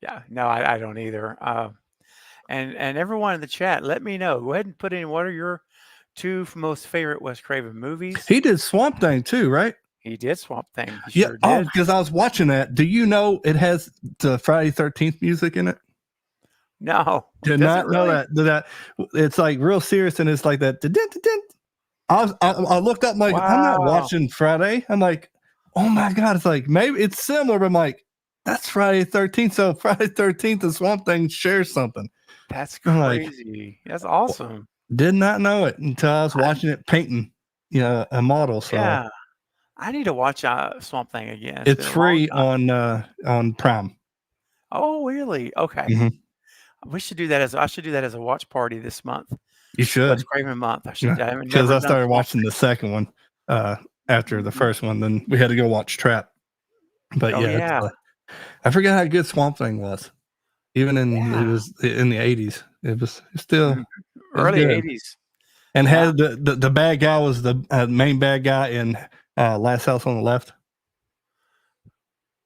Yeah, no, I don't either. And everyone in the chat, let me know. Go ahead and put in what are your two most favorite Wes Craven movies. He did Swamp Thing too, right? He did Swamp Thing. He sure did. Because I was watching that. Do you know it has the Friday 13th music in it? No. Did not know that. That it's like real serious, and it's like that. I looked up, like, I'm not watching Friday. I'm like, oh my God. It's like, maybe it's similar, but I'm like, that's Friday 13th. So Friday 13th and Swamp Thing share something. That's crazy. That's awesome. Did not know it until I was watching it painting, you know, a model. So yeah. I need to watch Swamp Thing again. It's free on Prime. Oh, really? Okay. We should do that I should do that as a watch party this month. You should. Wes Craven month. I should. Because I started watching the second one after the first one. Then we had to go watch Trap. But I forgot how good Swamp Thing was. Even it was in the 80s. It was still early 80s. And had the bad guy was the main bad guy in Last House on the Left.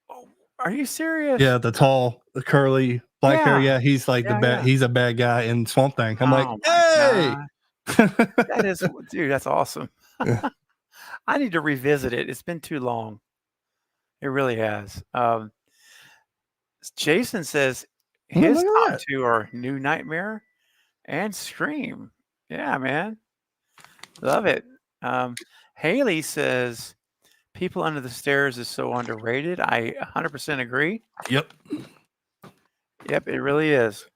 Oh, are you serious? Yeah, the tall, the curly, black hair. Yeah, he's like the bad. He's a bad guy in Swamp Thing. I'm like, hey, that is, dude, that's awesome. I need to revisit it. It's been too long. It really has. Jason says his top two are New Nightmare and Scream. Yeah, man. Love it. Haley says People Under the Stairs is so underrated. I 100% agree. Yep, it really is.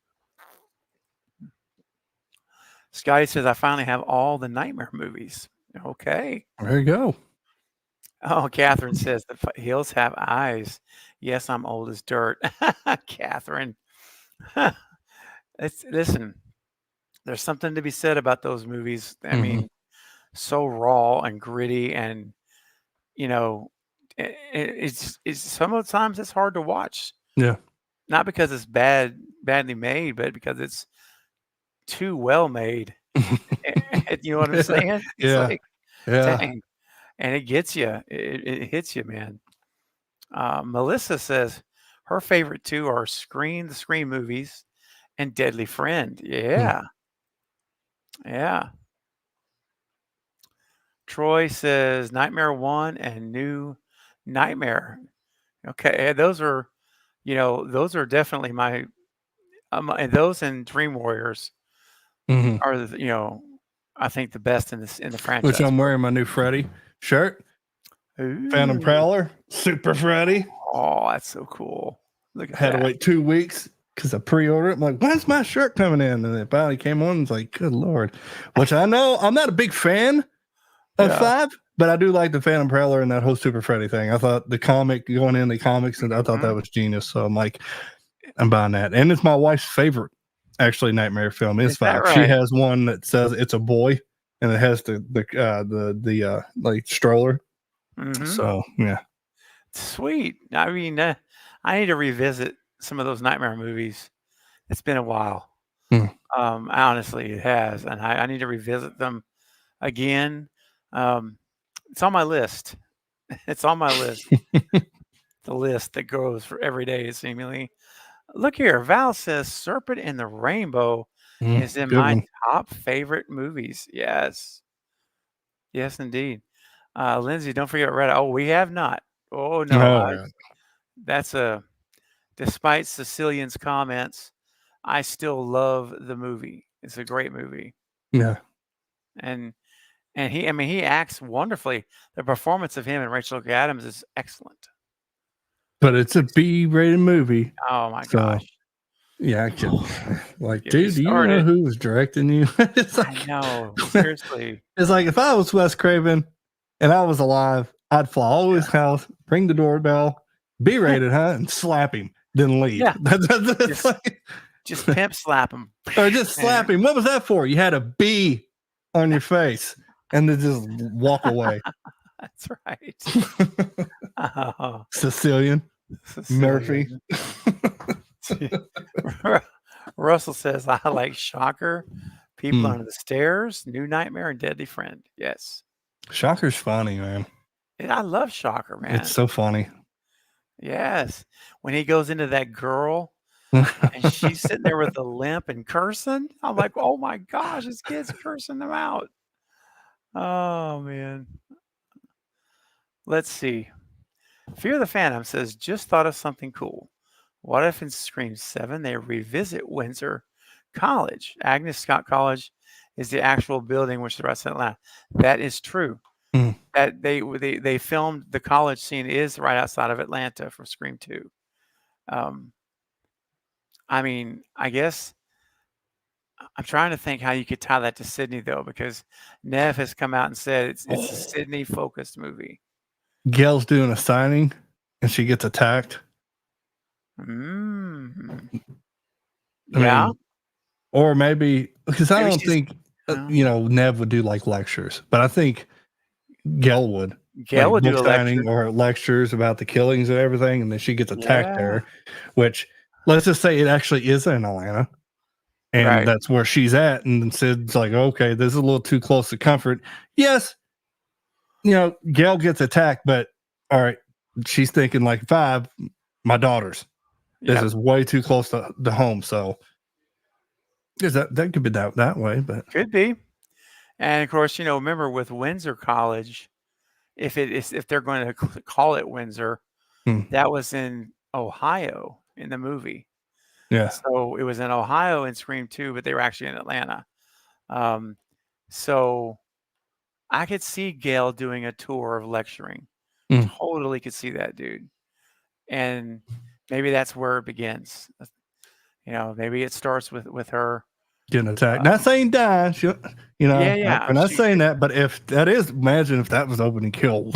Scotty says I finally have all the Nightmare movies. Okay. There you go. Oh, Catherine says the hills have eyes. Yes, I'm old as dirt. Catherine. Listen, there's something to be said about those movies. I mean, so raw and gritty, and you know, it's sometimes it's hard to watch. Yeah. Not because it's badly made, but because it's too well made. You know what I'm saying? It's Yeah. like, Yeah. dang, and it gets you. It hits you, man. Melissa says her favorite two are the Scream movies, and Deadly Friend. Yeah, yeah. Troy says Nightmare 1 and New Nightmare. Okay, those are definitely my and those and Dream Warriors are I think the best in the Which franchise. I'm wearing my new Freddy shirt. Phantom Ooh. Prowler, Super Freddy. Oh, that's so cool. Look at Had that. to wait 2 weeks because I pre-ordered it. I'm like, when's my shirt coming in? And it finally came on. It's like, good Lord. Which I know I'm not a big fan of 5, but I do like the Phantom Prowler and that whole Super Freddy thing. I thought the comic going in the comics, and I thought that was genius. So I'm like, I'm buying that. And it's my wife's favorite, actually, nightmare film is 5. Right? She has one that says it's a boy, and it has the like stroller. So yeah, sweet. I mean, I need to revisit some of those nightmare movies. It's been a while. Honestly, it has, and I need to revisit them again. It's on my list. It's on my list. The list that goes for every day, seemingly. Look here. Val says Serpent in the Rainbow is in my top favorite movies. Yes. Yes, indeed. Lindsay, don't forget Reddit. Oh, we have not. Oh, no. That's despite Cecilian's comments, I still love the movie. It's a great movie. Yeah. And he acts wonderfully. The performance of him and Rachel McAdams is excellent. But it's a B-rated movie. Oh my gosh. Yeah, I can. Like, dude, do you know who was directing you? It's like, I know. Seriously. It's like if I was Wes Craven and I was alive, I'd fly over his house, ring the doorbell, B-rated, and slap him, then leave. Yeah. That's Just pimp slap him. Or just slap him. What was that for? You had a B on your face and then just walk away. That's right. Oh. Sicilian. Murphy. Russell says, I like Shocker, People Under the Stairs, New Nightmare, and Deadly Friend. Yes. Shocker's funny, man. I love Shocker, man. It's so funny. Yes. When he goes into that girl and she's sitting there with a limp and cursing, I'm like, oh my gosh, this kid's cursing them out. Oh, man. Let's see. Fear the Phantom says, just thought of something cool. What if in Scream 7 they revisit Windsor College? Agnes Scott College is the actual building which the rest of Atlanta. That is true. That they filmed the college scene is right outside of Atlanta for Scream 2. I mean, I guess I'm trying to think how you could tie that to Sydney though, because Nev has come out and said it's a Sydney focused movie. Gail's doing a signing and she gets attacked. Yeah. Or maybe because I don't think Nev would do like lectures, but I think Gail would. Gail would do a lecture or lectures about the killings and everything, and then she gets attacked there. Which let's just say it actually is in Atlanta, and that's where she's at. And then Sid's like, "Okay, this is a little too close to comfort." Yes, Gail gets attacked, but all right, she's thinking like 5, my daughters. This is way too close to the home, so that could be that way, but could be. And of course, remember with Windsor College, if they're going to call it Windsor, that was in Ohio in the movie. Yeah. So it was in Ohio in Scream 2, but they were actually in Atlanta. So I could see Gail doing a tour of lecturing. Totally could see that, dude. And maybe that's where it begins. Maybe it starts with her getting attacked. Not saying dying, I'm not saying that, but if that is, imagine if that was opening kill.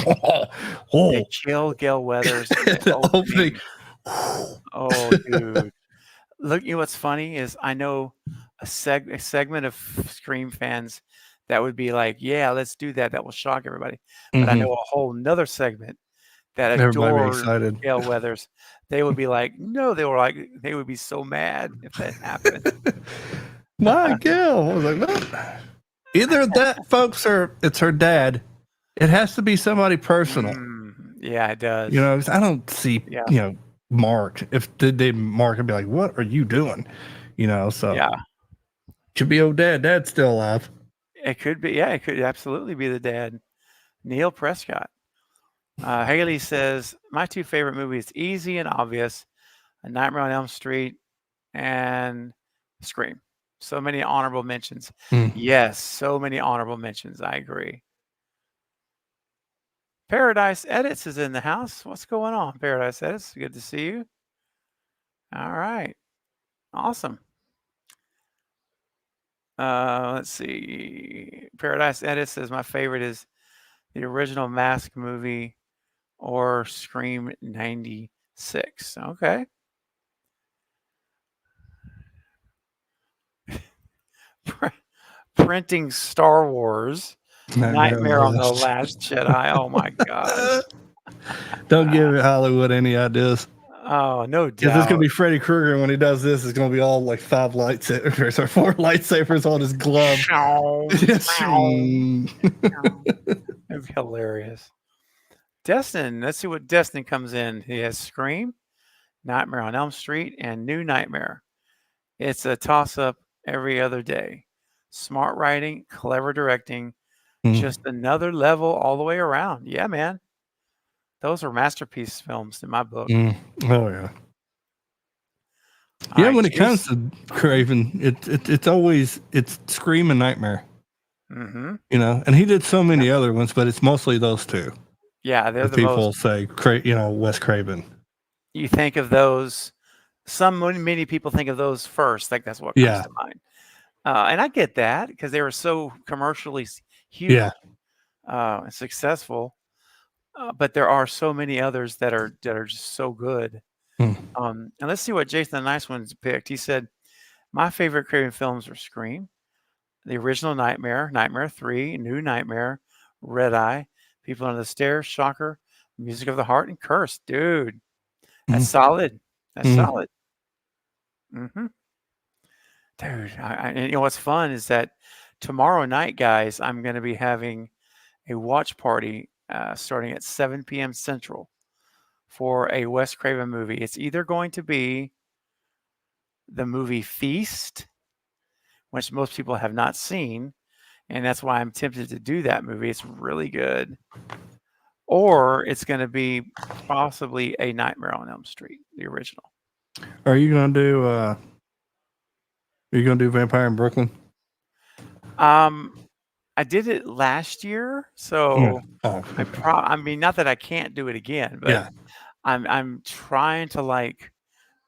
They kill Gail Weathers. Opening. Oh, dude. Look, what's funny is I know a segment of Scream fans that would be like, yeah, let's do that. That will shock everybody. But I know a whole nother segment that Everybody be adore excited. Gale Weathers. They would be like, no, they would be so mad if that happened. My Gail. I was like, well, either that, folks, or it's her dad. It has to be somebody personal. Yeah, it does. You know, I don't see, Mark. If they Mark, I'd be like, what are you doing? You know, so yeah. Should be old dad. Dad's still alive. It could be, yeah, it could absolutely be the dad. Neil Prescott. Haley says, my two favorite movies, easy and obvious, A Nightmare on Elm Street and Scream. So many honorable mentions. Yes, so many honorable mentions. I agree. Paradise Edits is in the house. What's going on, Paradise Edits? Good to see you. All right. Awesome. Let's see. Paradise Edits says my favorite is the original Mask movie or Scream 96. Okay. Printing Star Wars. Nightmare on the Last Jedi. Oh my gosh. Don't give Hollywood any ideas. Oh, no doubt. Because it's going to be Freddy Krueger, and when he does this, it's going to be all like 5 lightsabers or 4 lightsabers on his glove. That'd be hilarious. Destin, let's see what Destin comes in. He has Scream, Nightmare on Elm Street, and New Nightmare. It's a toss-up every other day. Smart writing, clever directing, just another level all the way around. Yeah, man. Those are masterpiece films in my book. Oh, yeah. Yeah, when it comes to Craven, it's always Scream and Nightmare. You know, and he did so many other ones, but it's mostly those two. Yeah, they're the people most, say, Wes Craven. You think of those. Many people think of those first. Like that's what comes to mind. And I get that because they were so commercially huge, and successful. But there are so many others that are just so good. And let's see what Jason the Nice One's picked. He said, my favorite Craven films are Scream, the original Nightmare, Nightmare 3, New Nightmare, Red Eye, People Under the Stairs, Shocker, Music of the Heart, and Curse. Dude, that's solid. That's solid. Dude, and you know what's fun is that tomorrow night, guys, I'm going to be having a watch party starting at 7 p.m. Central for a Wes Craven movie. It's either going to be the movie Feast, which most people have not seen, and that's why I'm tempted to do that movie. It's really good. Or it's going to be possibly A Nightmare on Elm Street, the original. Are you going to do Vampire in Brooklyn? I did it last year, so I mean, not that I can't do it again, but I'm trying to like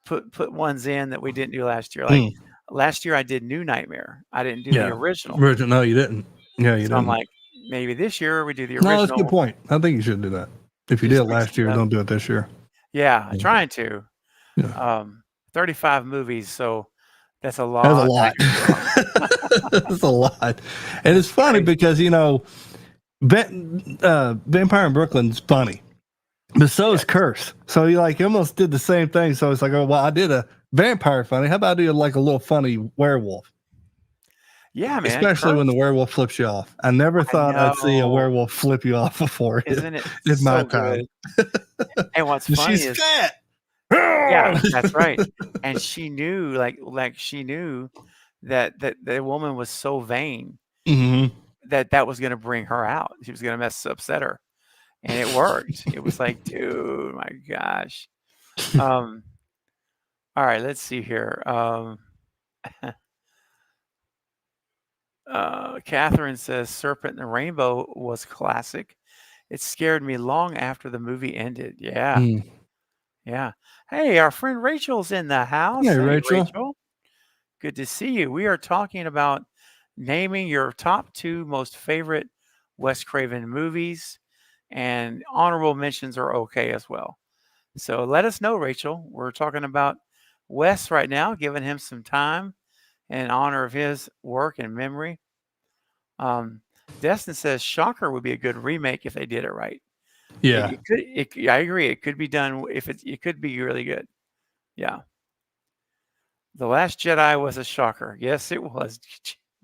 put ones in that we didn't do last year. Like last year, I did New Nightmare. I didn't do the original. No, you didn't. Yeah, you didn't. I'm like, maybe this year we do the original. No, that's a good point. I think you should do that. If you did it last year, don't do it this year. Yeah, I'm trying to. 35 movies, so that's a lot. That's a lot. That's a lot. And it's funny because, Vampire in Brooklyn's funny. But so is Curse. So you almost did the same thing. So it's like, oh, well, I did a vampire funny. How about I do like a little funny werewolf? Yeah, man. Especially when the werewolf flips you off. I never thought I'd see a werewolf flip you off before. Isn't it? In my time. And what's funny is she's fat. Yeah, that's right. And she knew, like she knew that the woman was so vain that was going to bring her out. She was going to upset her, and it worked. It was like, dude, my gosh. All right, let's see here. Catherine says Serpent and the Rainbow was classic. It scared me long after the movie ended. Yeah. Yeah. Hey, our friend Rachel's in the house. Hey, Rachel. Good to see you. We are talking about naming your top 2 most favorite Wes Craven movies, and honorable mentions are okay as well. So let us know, Rachel. We're talking about Wes right now, giving him some time in honor of his work and memory. Destin says Shocker would be a good remake if they did it right. Yeah. It could. I agree. It could be done if it could be really good. Yeah. The Last Jedi was a shocker. Yes, it was,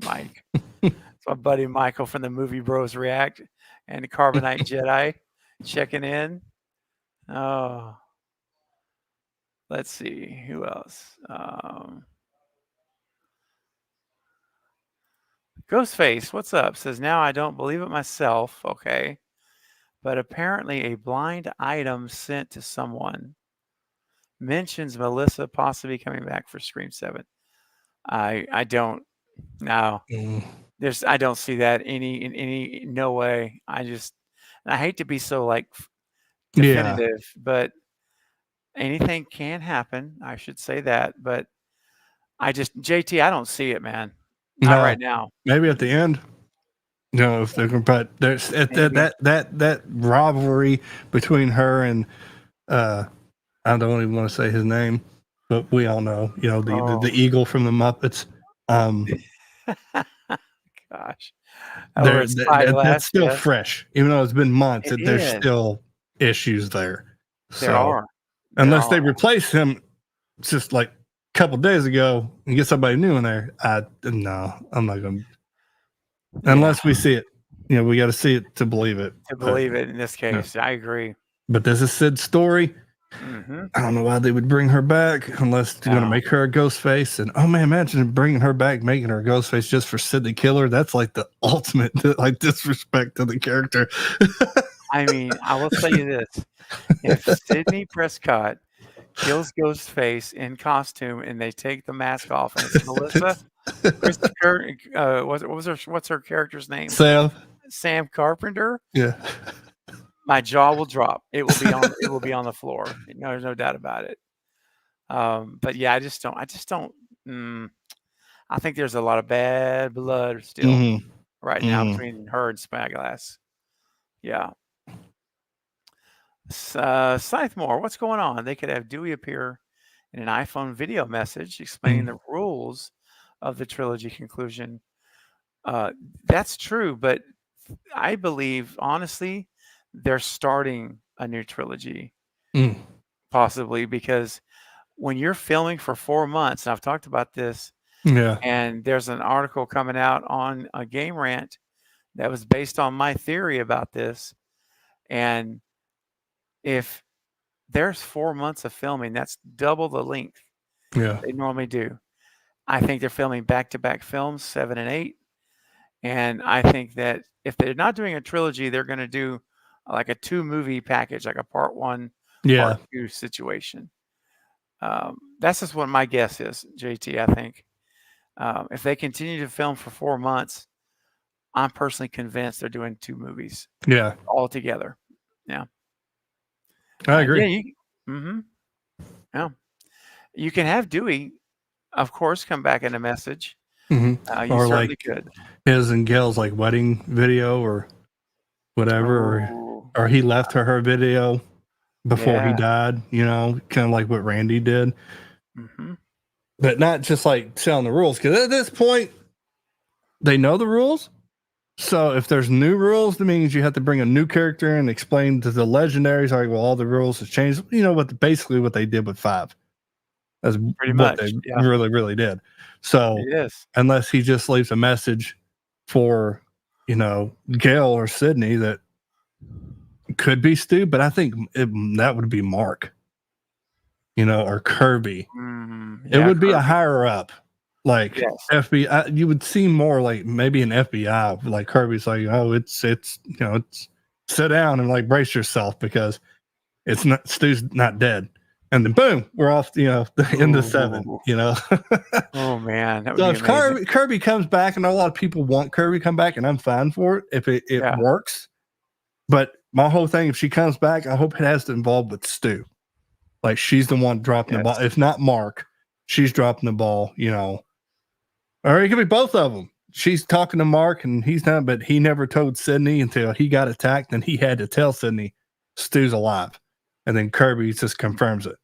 Mike. It's my buddy Michael from the Movie Bros React and the Carbonite Jedi checking in. Oh, let's see. Who else? Ghostface, what's up? Says, now I don't believe it myself. Okay. But apparently a blind item sent to someone mentions Melissa possibly coming back for Scream 7. I don't. No. I don't see that in any no way. I hate to be so like definitive, but anything can happen. I should say that, but JT, I don't see it, man. Not right now. Maybe at the end. No, if they're going, but there's that rivalry between her and I don't even want to say his name, but we all know, the eagle from the Muppets. Gosh, that's still fresh, even though it's been months. There's still issues there. There are. Unless they replace him, just like a couple days ago, and get somebody new in there. No, I'm not going to. Unless we see it, we got to see it to believe it. To believe it in this case, I agree. But this is Sid's story. Mm-hmm. I don't know why they would bring her back unless they're going to make her a ghost face. And oh man, imagine bringing her back, making her a ghost face just for Sid the Killer. That's like the ultimate disrespect to the character. I mean, I will tell you this: if Sidney Prescott kills Ghostface in costume and they take the mask off and it's Melissa, what's her character's name? Sam Carpenter. Yeah. My jaw will drop. It will be on the floor. No, there's no doubt about it. But yeah, I just don't. I think there's a lot of bad blood still right now between her and Spyglass. Yeah. Scythemore, what's going on? They could have Dewey appear in an iPhone video message explaining the rules of the trilogy conclusion. That's true, but I believe honestly they're starting a new trilogy, possibly, because when you're filming for 4 months, and I've talked about this, and there's an article coming out on a Game Rant that was based on my theory about this, and if there's 4 months of filming, that's double the length they normally do. I think they're filming back-to-back films, 7 and 8, and I think that if they're not doing a trilogy, they're going to do like a 2-movie package, like a part 1, part 2 situation. That's just what my guess is, JT. I think if they continue to film for 4 months, I'm personally convinced they're doing 2 movies. Yeah, all together. Yeah, I agree. Yeah, you can have Dewey, of course, come back in a message. You or like could. His and Gail's like wedding video or whatever, or he left her video before he died, kind of like what Randy did. But not just like telling the rules, because at this point they know the rules. So if there's new rules, that means you have to bring a new character and explain to the legendaries, like, well, all the rules have changed. Basically what they did with 5. That's pretty much what they really, really did. So unless he just leaves a message for, Gail or Sydney, that could be Stu, but I think that would be Mark, or Kirby. It would be a higher up, like FBI. You would see more like maybe an FBI, like Kirby's like, oh, it's sit down and like brace yourself because it's not, Stu's not dead. And then boom, we're off, in the 7, Oh man. That would so be if Kirby comes back, and a lot of people want Kirby to come back, and I'm fine for it if it works. But my whole thing, if she comes back, I hope it has to involve with Stu. Like she's the one dropping the ball. If not Mark, she's dropping the ball, Or it could be both of them. She's talking to Mark and he's not, but he never told Sydney until he got attacked, and he had to tell Sydney Stu's alive. And then Kirby just confirms it.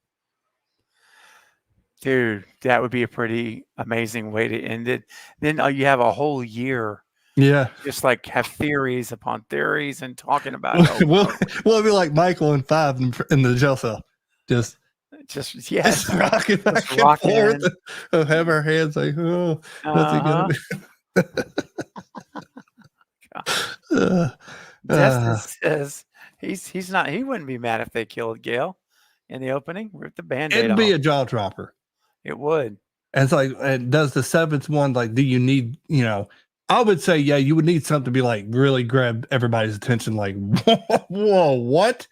Dude, that would be a pretty amazing way to end it. Then you have a whole year Yeah. Just like have theories upon theories and talking about it. We'll be like Michael and 5 in the jail cell. Just yes. rocking back Just and rocking. forth. Have our hands like, oh, what's he gonna be? Destin says he wouldn't be mad if they killed Gale in the opening. Rip the Band-Aid it'd off. be a jaw dropper. It would. And it's like, does the 7th one, like, do you need, I would say, yeah, you would need something to be like really grab everybody's attention, like, whoa, what?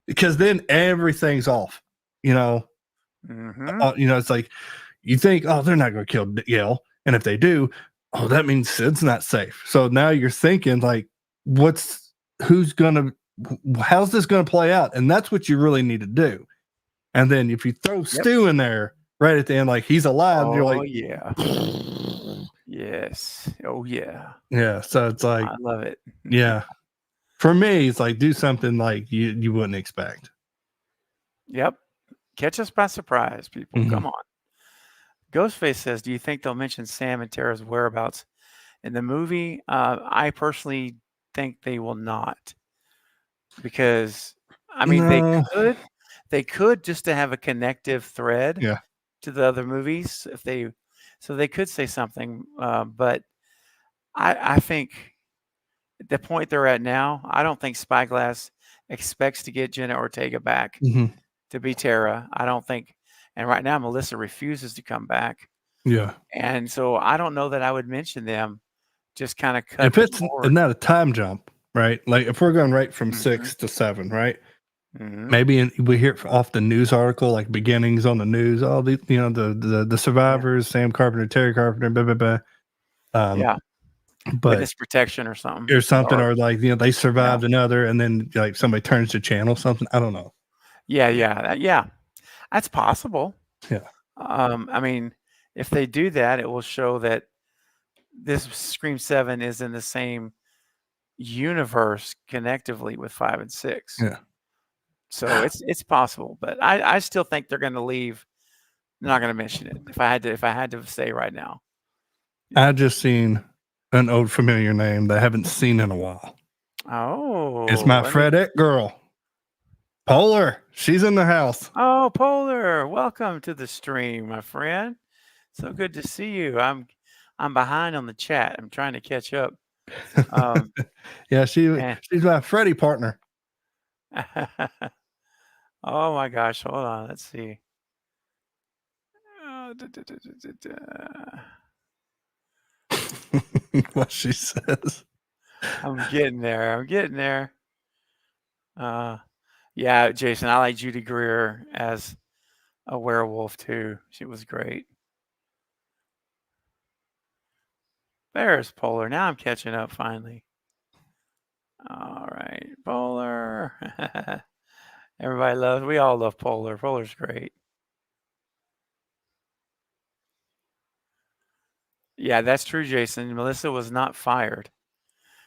Because then everything's off, it's like you think, oh, they're not going to kill Gale. And if they do, oh, that means Sid's not safe. So now you're thinking, like, how's this going to play out? And that's what you really need to do. And then if you throw Stu in there right at the end, like he's alive, you're like, yeah. Yes. Oh, yeah. Yeah. So it's like, I love it. Yeah. For me, it's like do something like you wouldn't expect. Yep. Catch us by surprise, people. Come on. Ghostface says, do you think they'll mention Sam and Tara's whereabouts in the movie? I personally think they will not. Because, I mean, they could just to have a connective thread to the other movies so they could say something. But I think at the point they're at now, I don't think Spyglass expects to get Jenna Ortega back to be Tara. I don't think. And right now, Melissa refuses to come back. Yeah. And so I don't know that I would mention them. Just kind of cut. If it's not a time jump, right? Like if we're going right from 6 to 7, right? Maybe we hear off the news article, like beginnings on the news. All the the survivors, Sam Carpenter, Terry Carpenter, blah blah blah. But witness protection or something, or like they survived another, and then like somebody turns the channel, something. I don't know. Yeah. That's possible. Yeah. I mean, if they do that, it will show that this Scream 7 is in the same universe connectively with 5 and 6. Yeah. So it's possible, but I still think they're going to leave. They're not going to mention it. If I had to say right now, I just seen an old familiar name that I haven't seen in a while. Oh, it's my Fredette girl, Polar. She's in the house. Oh, Polar, welcome to the stream, my friend. So good to see you. I'm behind on the chat. I'm trying to catch up. Yeah, she's my Freddy partner. Oh my gosh, hold on. Let's see. What she says. I'm getting there. Yeah, Jason, I like Judy Greer as a werewolf too. She was great. There's Polar. Now I'm catching up finally. All right, Polar. We all love Polar. Polar's great. Yeah, that's true, Jason. Melissa was not fired.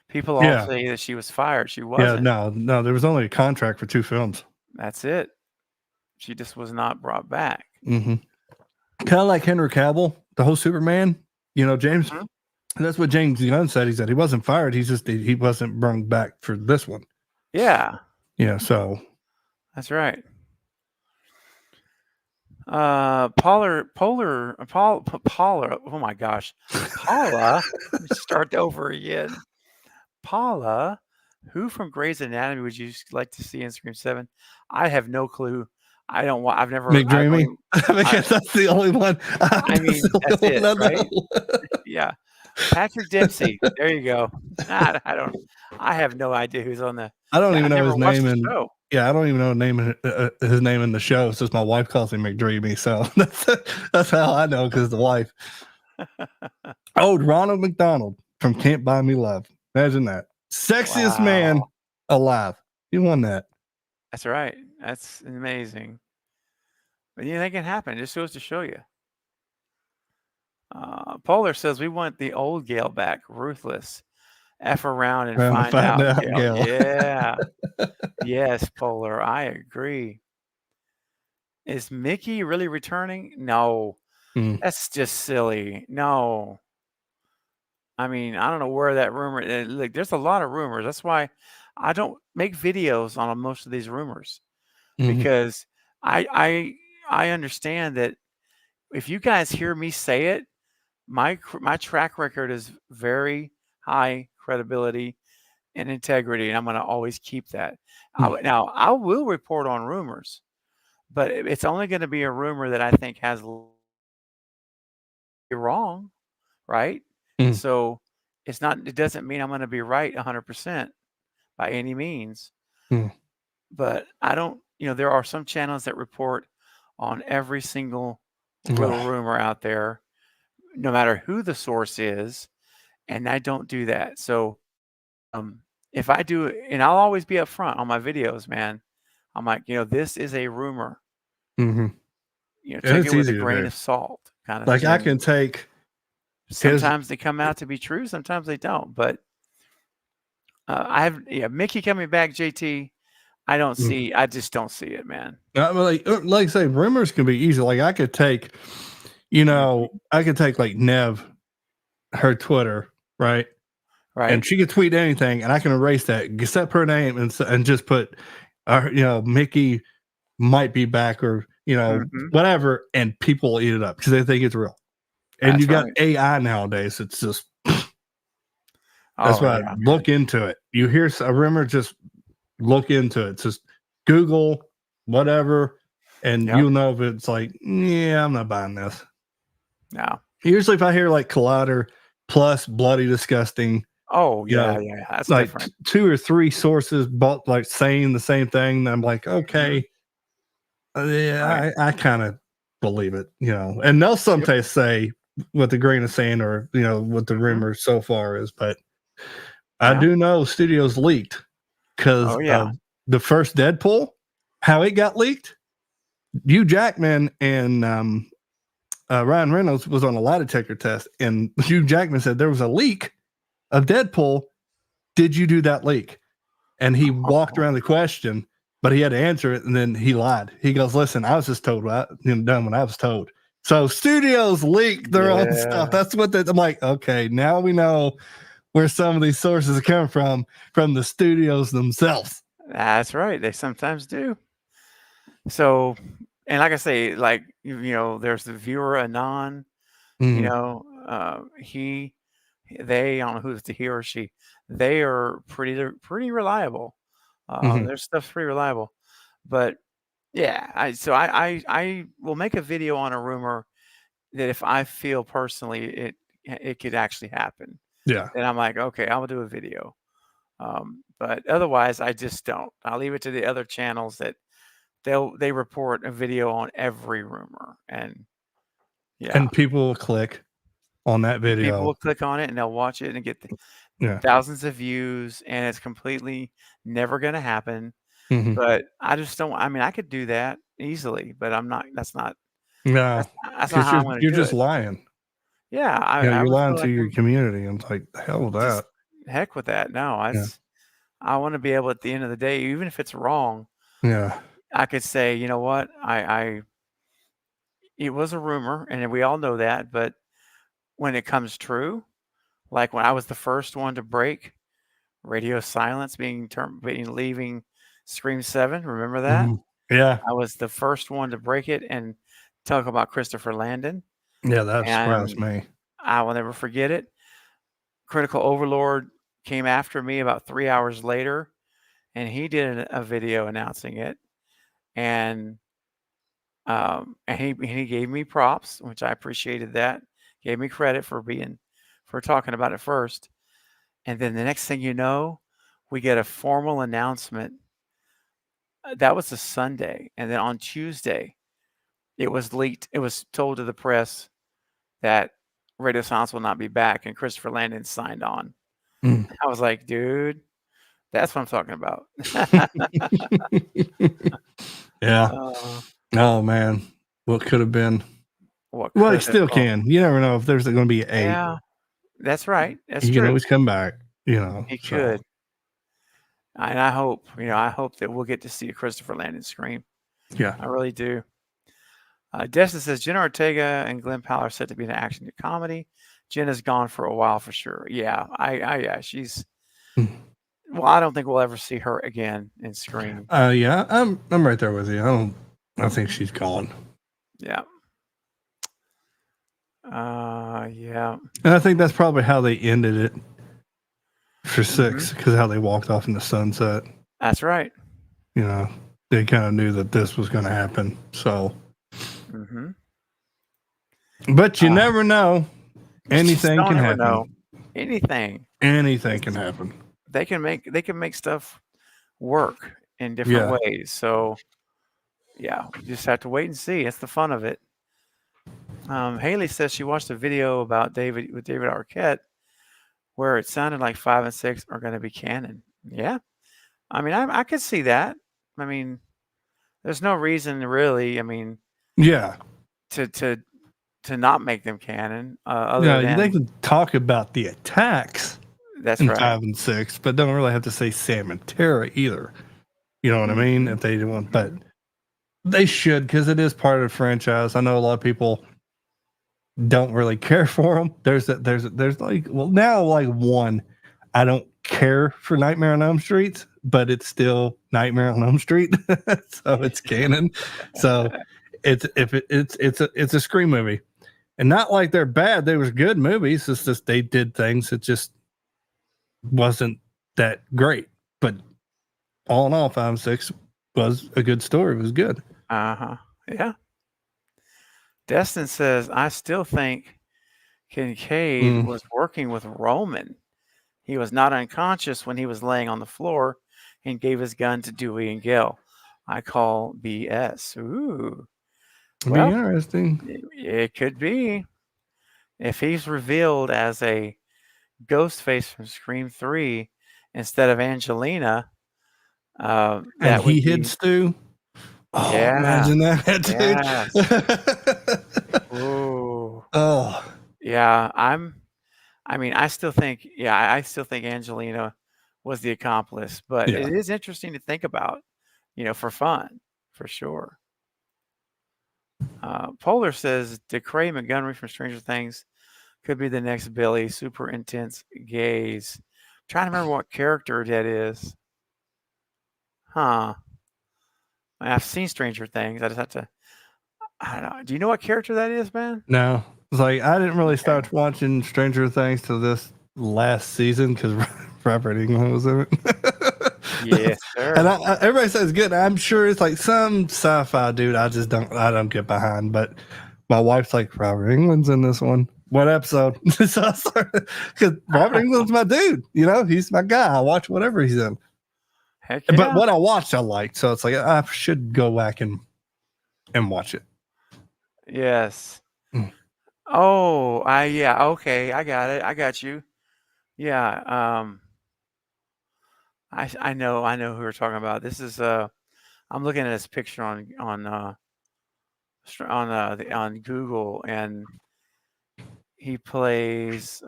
People all say that she was fired. She wasn't. Yeah, no, there was only a contract for 2 films. That's it. She just was not brought back. Kind of like Henry Cavill, the whole Superman. James. That's what James Gunn said. He said he wasn't fired. He's just he wasn't brought back for this one. Yeah. Yeah. So. That's right. Paula. Oh my gosh, Paula. Let me start over again. Paula, who from Grey's Anatomy would you like to see in Scream 7? I have no clue. I've never. McDreamy. Because that's the only one. I mean, that's it, right? Yeah. Patrick Dempsey. There you go. I have no idea who's on the. I don't even know his name I don't even know his name in the show. It's just my wife calls him McDreamy, so that's how I know, because the wife. Oh, Ronald McDonald from Can't Buy Me Love. Imagine that. Sexiest man alive. He won that. That's right. That's amazing. But that can happen. It just goes to show you. Polar says we want the old Gale back. Ruthless. F around and find out. Gale. Yeah. Yes, Polar. I agree. Is Mickey really returning? No. That's just silly. No. I mean, I don't know where that rumor. Look, there's a lot of rumors. That's why I don't make videos on most of these rumors Mm-hmm. because I understand that if you guys hear me say it, my track record is very high credibility and integrity, and I'm going to always keep that. Now, I will report on rumors, but it's only going to be a rumor that I think has wrong, right? Mm-hmm. So it's not. It doesn't mean I'm going to be right 100% by any means. Mm-hmm. But I don't. There are some channels that report on every single little Oh. rumor out there, no matter who the source is, and I don't do that. So if I do it, and I'll always be upfront on my videos, man. I'm like, this is a rumor. Mm-hmm. And Take it it's with a easy to grain do. of salt, kind of Like I thing. can take his. Sometimes they come out to be true, sometimes they don't. But Mickey coming back, JT. I just don't see it, man. Like I say, rumors can be easy. Like I could take, I could take like Nev, her Twitter, right? Right. And she could tweet anything, and I can erase that, except her name, and just put, Mickey might be back, or whatever, and people will eat it up because they think it's real. And you got AI nowadays. It's just that's why I look into it. You hear a rumor, just look into it. Just Google whatever, and you'll know if it's like, yeah, I'm not buying this. No. Usually, if I hear like Collider plus Bloody Disgusting, oh yeah, that's like different. 2 or 3 sources, both like saying the same thing, I'm like, okay, I kind of believe it, and they'll sometimes say what the grain of sand or what the rumor so far is, but I do know studios leaked because of the first Deadpool, how it got leaked. Hugh Jackman and Ryan Reynolds was on a lie detector test, and Hugh Jackman said there was a leak of Deadpool. Did you do that leak? And he walked around the question, but he had to answer it, and then he lied. He goes, "Listen, I was just told done when I was told." So studios leak their own stuff. That's what I'm like. Okay, now we know where some of these sources come from the studios themselves. That's right. They sometimes do. So, and like I say, like there's the viewer Anon. They, I don't know who's the he or she. They are pretty reliable. Their stuff's pretty reliable. But yeah, I will make a video on a rumor that if I feel personally it could actually happen. Yeah. Then I'm like, okay, I'll do a video. But otherwise, I just don't. I'll leave it to the other channels that they report a video on every rumor, and and people will click on that video. People will click on it and they'll watch it and get thousands of views, and it's completely never going to happen. But I just don't. I mean, I could do that easily, but I'm not. That's not. No, that's not how I'm going to do it. You're just lying. Yeah, you're lying to your community. I'm like, hell with that. Heck with that. No, I want to be able at the end of the day, even if it's wrong. Yeah, I could say, you know what, it was a rumor, and we all know that. But when it comes true, like when I was the first one to break radio silence, leaving Scream 7, remember that? Yeah, I was the first one to break it and talk about Christopher Landon. Yeah, that surprised me. I will never forget it. Critical Overlord came after me about 3 hours later, and he did a video announcing it, and he gave me props, which I appreciated. That gave me credit for talking about it first. And then the next thing you know, we get a formal announcement. That was a Sunday, and then on Tuesday, it was leaked. It was told to the press that Radio Silence will not be back, and Christopher Landon signed on. I was like, dude, that's what I'm talking about. Yeah. Oh man, what could have been? Well, it still can. You never know if there's going to be a. Yeah, that's right. That's true. You can always come back. He could. And I hope, that we'll get to see a Christopher Landon scream. Yeah, I really do. Destin says Jenna Ortega and Glenn Powell are set to be in an action comedy. Jenna's gone for a while for sure. Yeah, yeah, she's. Well, I don't think we'll ever see her again in Scream. Yeah, I'm right there with you. I think she's gone. Yeah. Yeah. And I think that's probably how they ended it for 6, because how they walked off in the sunset. That's right. You know, they kind of knew that this was going to happen. So, but you never know. Anything can happen. Know. Anything can happen. They can make stuff work in different ways. So, yeah, we just have to wait and see. It's the fun of it. Haley says she watched a video about David Arquette where it sounded like 5 and 6 are going to be canon. Yeah. I mean, I could see that. I mean, there's no reason really, to not make them canon. They can talk about the attacks. That's in right. 5 and 6, but don't really have to say Sam and Tara either. You know what I mean? If they want, but they should, because it is part of the franchise. I know a lot of people don't really care for them. There's like, well, now like one, I don't care for Nightmare on Elm Street, but it's still Nightmare on Elm Street, so it's canon. So it's a Scream movie, and not like they're bad. They were good movies. It's just they did things that just wasn't that great. But all in all, 5 and 6 was a good story. It was good. Yeah. Destin says, I still think Kincaid was working with Roman. He was not unconscious when he was laying on the floor and gave his gun to Dewey and Gil. I call BS. Ooh. Well, be interesting. It could be. If he's revealed as a Ghostface from Scream 3 instead of Angelina, and he hid Stu. Oh, yeah. Imagine that, dude. Yes. Ooh. Oh. Yeah, I still think Angelina was the accomplice, but it is interesting to think about, for fun, for sure. Polar says DeCray Montgomery from Stranger Things could be the next Billy. Super intense gaze. I'm trying to remember what character that is. I've seen Stranger Things. I just have to. I don't know. Do you know what character that is, man? No. It's like I didn't really start watching Stranger Things till this last season because Robert Englund was in it. Yes, sir. And everybody says it's good. I'm sure it's like some sci-fi dude. I don't get behind. But my wife's like, Robert Englund's in this one. What episode? Because Robert Englund's my dude. He's my guy. I watch whatever he's in. Heck yeah. But what I watched, I liked. So it's like I should go back and watch it. Yes. Oh, yeah. Okay, I got it. I got you. Yeah. I know who we're talking about. This is I'm looking at his picture on Google, and he plays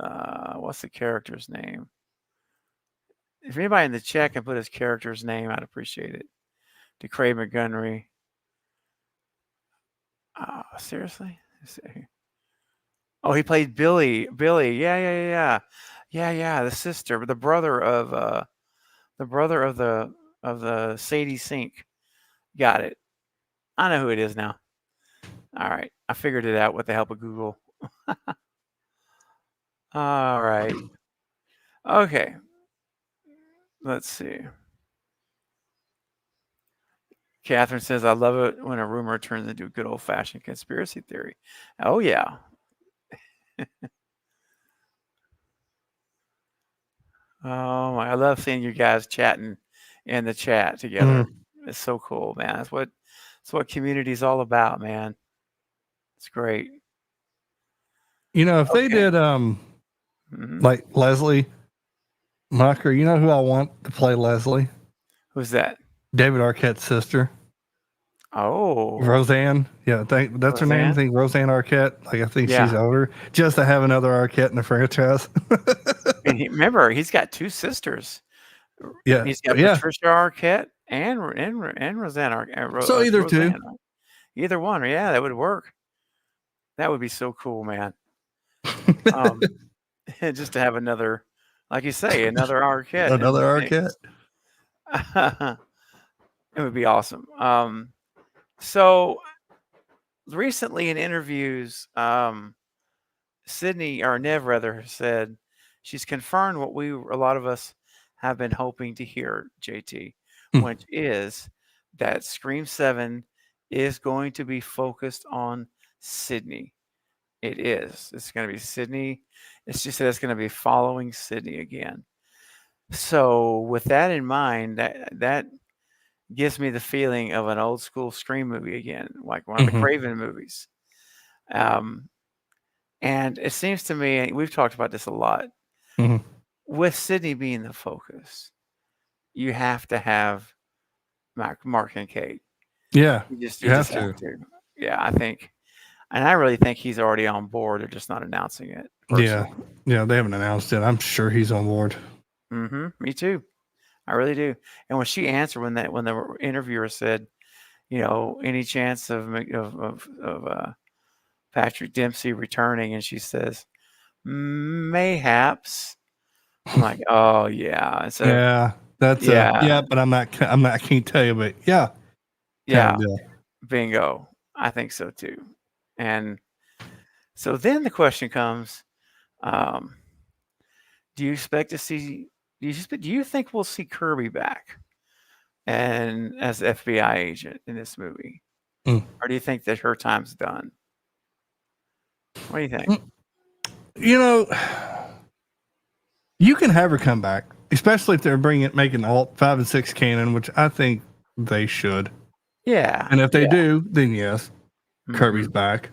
what's the character's name? If anybody in the chat can put his character's name, I'd appreciate it. DeCray Montgomery. Seriously? Let's see. Oh, he played Billy. Yeah. The sister, the brother of the Sadie Sink. Got it. I know who it is now. All right, I figured it out with the help of Google. All right. Okay. Let's see. Catherine says, I love it when a rumor turns into a good old-fashioned conspiracy theory. Oh, yeah. Oh, I love seeing you guys chatting in the chat together. It's so cool, man. That's what community is all about, man. It's great. If they did like Leslie Mocker, you know who I want to play Leslie? Who's that? David Arquette's sister. Oh, Roseanne. Yeah, that's her name. I think Roseanne Arquette. I think she's older. Just to have another Arquette in the franchise. And remember, he's got 2 sisters. Yeah, he's got Patricia Arquette and Roseanne Arquette. So either Roseanne. Either one. Yeah, that would work. That would be so cool, man. Just to have another, like you say, another Arquette. Another Arquette. It would be awesome. So recently in interviews, Sydney, or Nev rather, said she's confirmed what a lot of us have been hoping to hear, JT, which is that Scream 7 is going to be focused on Sydney. It is. It's going to be Sydney. It's just that it's going to be following Sydney again. So with that in mind, that gives me the feeling of an old school Scream movie again, like one of the Craven movies. And it seems to me, we've talked about this a lot, with Sydney being the focus, you have to have Mark and Kate. Yeah, you just have to. Yeah, I think, and I really think he's already on board. They're just not announcing it. Personally. Yeah, they haven't announced it. I'm sure he's on board. Me too. I really do. And when she answered, when the interviewer said, any chance of Patrick Dempsey returning, and she says, mayhaps. I'm like, oh yeah. So but I can't tell you, but yeah, bingo. I think so too. And so then the question comes, do you think we'll see Kirby back and as FBI agent in this movie? Or do you think that her time's done? What do you think? You can have her come back, especially if they're making all 5 and 6 canon, which I think they should. Yeah. And if they do, then yes, Kirby's back.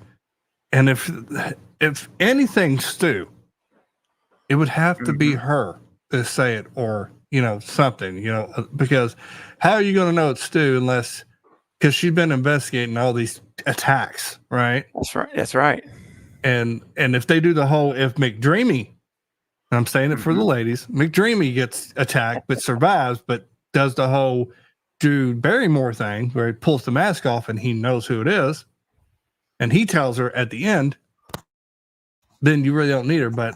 And if anything, Stu, it would have to be her to say it, or something, because how are you going to know it's Stu because she's been investigating all these attacks, right? That's right. And if they do the whole, if McDreamy, and I'm saying it for the ladies, McDreamy gets attacked but survives, but does the whole Drew Barrymore thing where he pulls the mask off and he knows who it is, and he tells her at the end, then you really don't need her. But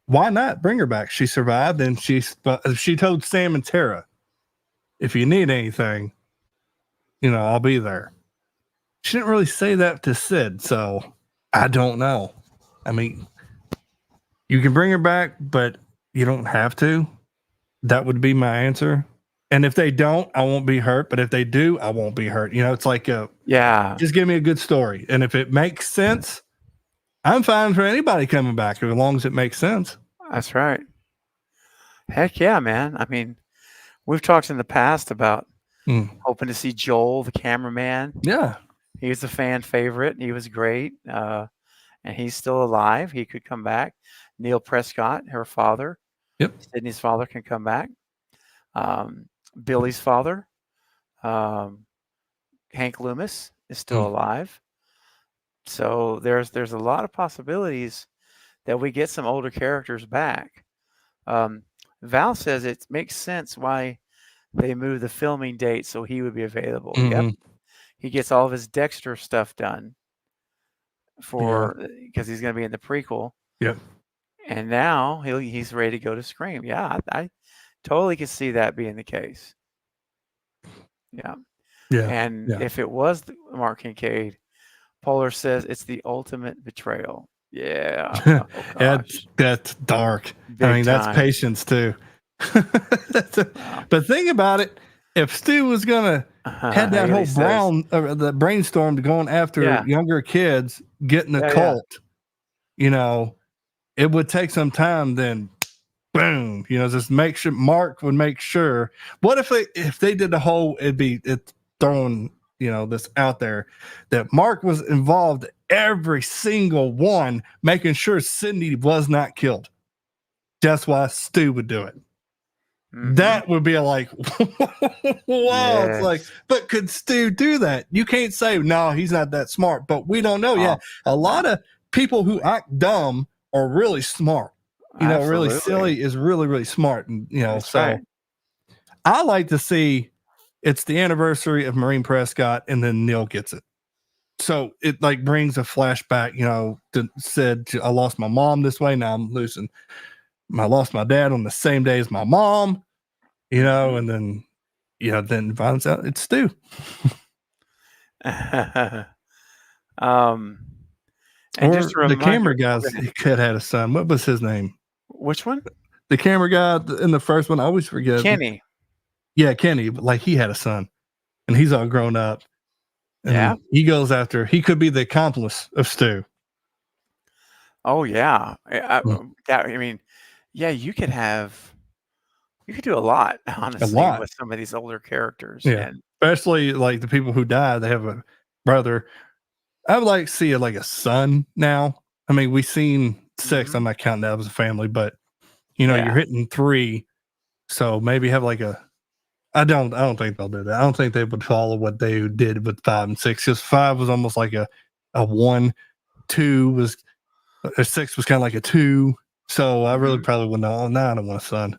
why not bring her back? She survived, and she told Sam and Tara, if you need anything, I'll be there. She didn't really say that to Sid, so I don't know. I mean, you can bring her back, but you don't have to. That would be my answer. And if they don't, I won't be hurt. But if they do, I won't be hurt. It's like just give me a good story. And if it makes sense, I'm fine for anybody coming back as long as it makes sense. That's right. Heck yeah, man. I mean, we've talked in the past about hoping to see Joel, the cameraman. Yeah. He was a fan favorite. He was great. And he's still alive. He could come back. Neil Prescott, her father. Yep. Sydney's father can come back. Billy's father, Hank Loomis, is still alive. So there's a lot of possibilities that we get some older characters back. Val says it makes sense why they moved the filming date so he would be available. Yep. He gets all of his Dexter stuff done because he's going to be in the prequel. Yep. And now he's ready to go to Scream. Yeah, I totally could see that being the case. Yeah. Yeah. And if it was Mark Kincaid, Polar says it's the ultimate betrayal. Yeah. That's dark. That's patience too. But think about it. If Stu was gonna had that whole the brainstorm to going after younger kids, getting a cult, it would take some time. Then, boom, just make sure Mark would make sure. What if they did the whole? It's throwing this out there that Mark was involved every single one, making sure Sydney was not killed. That's why Stu would do it. That would be like, whoa! Yes. It's like, but could Stu do that? You can't say no. He's not that smart, but we don't know. Yeah, a lot of people who act dumb are really smart. Really silly is really, really smart, and That's so. Right. I like to see it's the anniversary of Maureen Prescott, and then Neil gets it. so it like brings a flashback, said I lost my mom this way. Now I'm losing. I lost my dad on the same day as my mom, and then, then finds out it's Stu. And or just a the camera reminder, guy's kid had a son. What was his name? Which one? The camera guy in the first one. I always forget. Kenny. Yeah, Kenny. But like he had a son, and he's all grown up. And he goes after. He could be the accomplice of Stu. Oh yeah. I mean, yeah, you could do a lot, honestly, with some of these older characters. Yeah, especially like the people who died. They have a brother. I would like to see like a son now. I mean, we've seen 6. I'm not counting that as a family, but you're hitting 3, so maybe have like a. I don't think they'll do that. I don't think they would follow what they did with 5 and 6. Because 5 was almost like a 1, 2 was, 6 was kind of like a 2. So I really probably wouldn't. Oh, no, I don't want a son.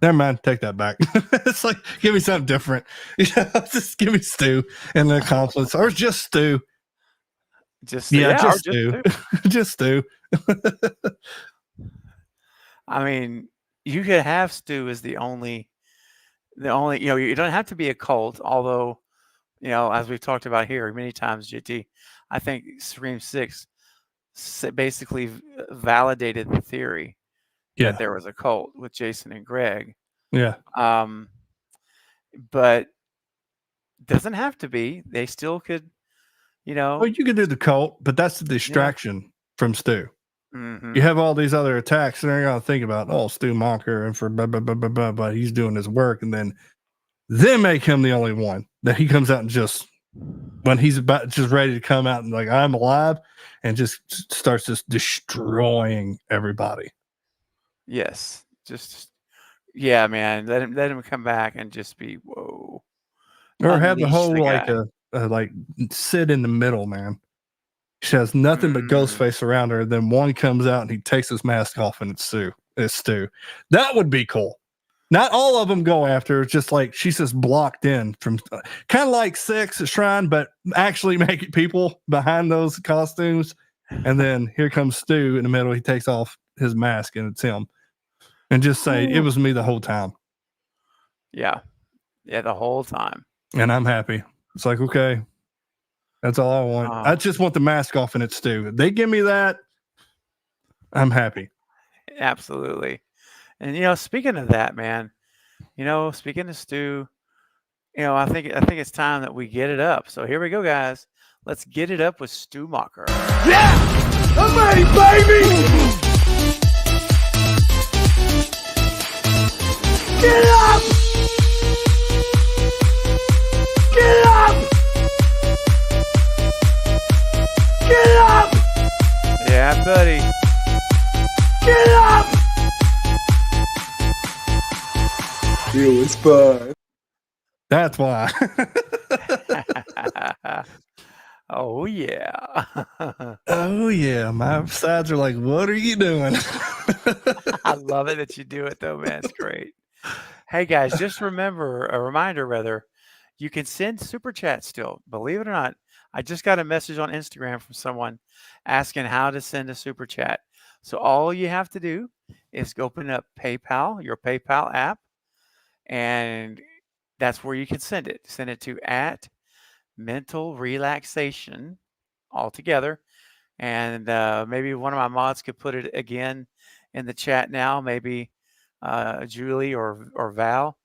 Never mind, take that back. It's like, give me something different. Just give me Stu and the accomplice, or just Stu. Just Stu. Just Stu. I mean, you could have Stu as the only. You don't have to be a cult, although, as we've talked about here many times, JT, I think Scream 6 basically validated the theory that there was a cult with Jason and Greg. Yeah. But doesn't have to be. They still could, Well, you could do the cult, but that's the distraction from Stu. You have all these other attacks, and they're going to think about, Stu Mocker, and for blah, blah, blah, blah, blah, but he's doing his work, and then make him the only one that he comes out and just, when he's just ready to come out and like, I'm alive, and just starts just destroying everybody. Yes. Yeah, man. Let him come back and just be, whoa. Or have the whole, like sit in the middle, man. She has nothing but Ghostface around her. Then one comes out and he takes his mask off, and it's Stu. That would be cool. Not all of them go after her. Just like she's just blocked in from, kind of like 6 at Shrine, but actually make it people behind those costumes. And then here comes Stu in the middle. He takes off his mask and it's him, and just say, it was me the whole time. Yeah, the whole time. And I'm happy. It's like, okay. That's all I want. I just want the mask off and it's Stu. If they give me that, I'm happy. Absolutely. And speaking of that, man, speaking of Stu, I think it's time that we get it up. So here we go, guys. Let's get it up with Stu Mocker. Yeah! I'm ready, baby! Get up! Get up! Get up! Yeah, buddy. Get up! It was fun. That's why. Oh, yeah. Oh, yeah. My sides are like, what are you doing? I love it that you do it, though, man. It's great. Hey, guys, just a reminder, you can send super chats still. Believe it or not, I just got a message on Instagram from someone asking how to send a super chat. So all you have to do is open up PayPal, your PayPal app, and that's where you can send it. Send it to @mental-relaxation all together. And maybe one of my mods could put it again in the chat now. Maybe Julie or Val.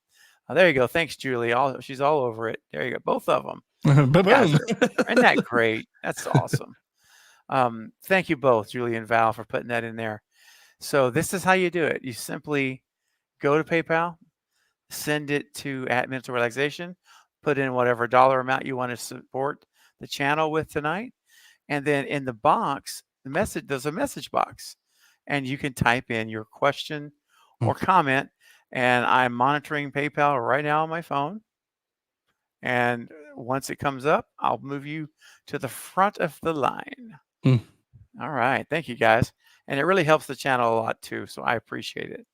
There you go. Thanks, Julie. She's all over it. There you go. Both of them. Isn't that great? That's awesome. Thank you both, Julie and Val, for putting that in there. So this is how you do it. You simply go to PayPal, send it to @mental-relaxation, put in whatever dollar amount you want to support the channel with tonight. And then in the box, there's a message box, and you can type in your question or comment. And I'm monitoring PayPal right now on my phone. And once it comes up, I'll move you to the front of the line. All right. Thank you, guys. And it really helps the channel a lot, too. So I appreciate it.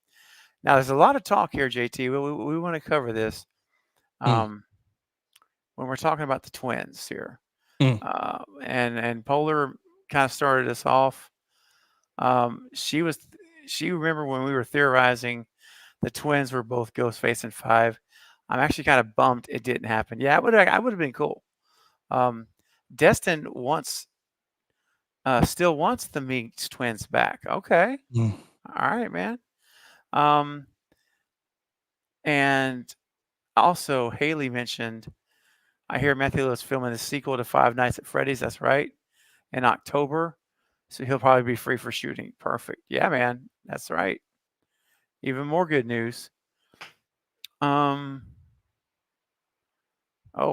Now, there's a lot of talk here, JT. We want to cover this when we're talking about the twins here. Mm. And Polar kind of started us off. She remember when we were theorizing the twins were both Ghostface and Five. I'm actually kind of bummed it didn't happen. Yeah, I would have been cool. Destin still wants the Meeks twins back. Okay. Mm. All right, man. And also Haley mentioned, I hear Matthew Lewis filming the sequel to Five Nights at Freddy's. That's right. In October. So he'll probably be free for shooting. Perfect. Yeah, man. That's right. Even more good news. Oh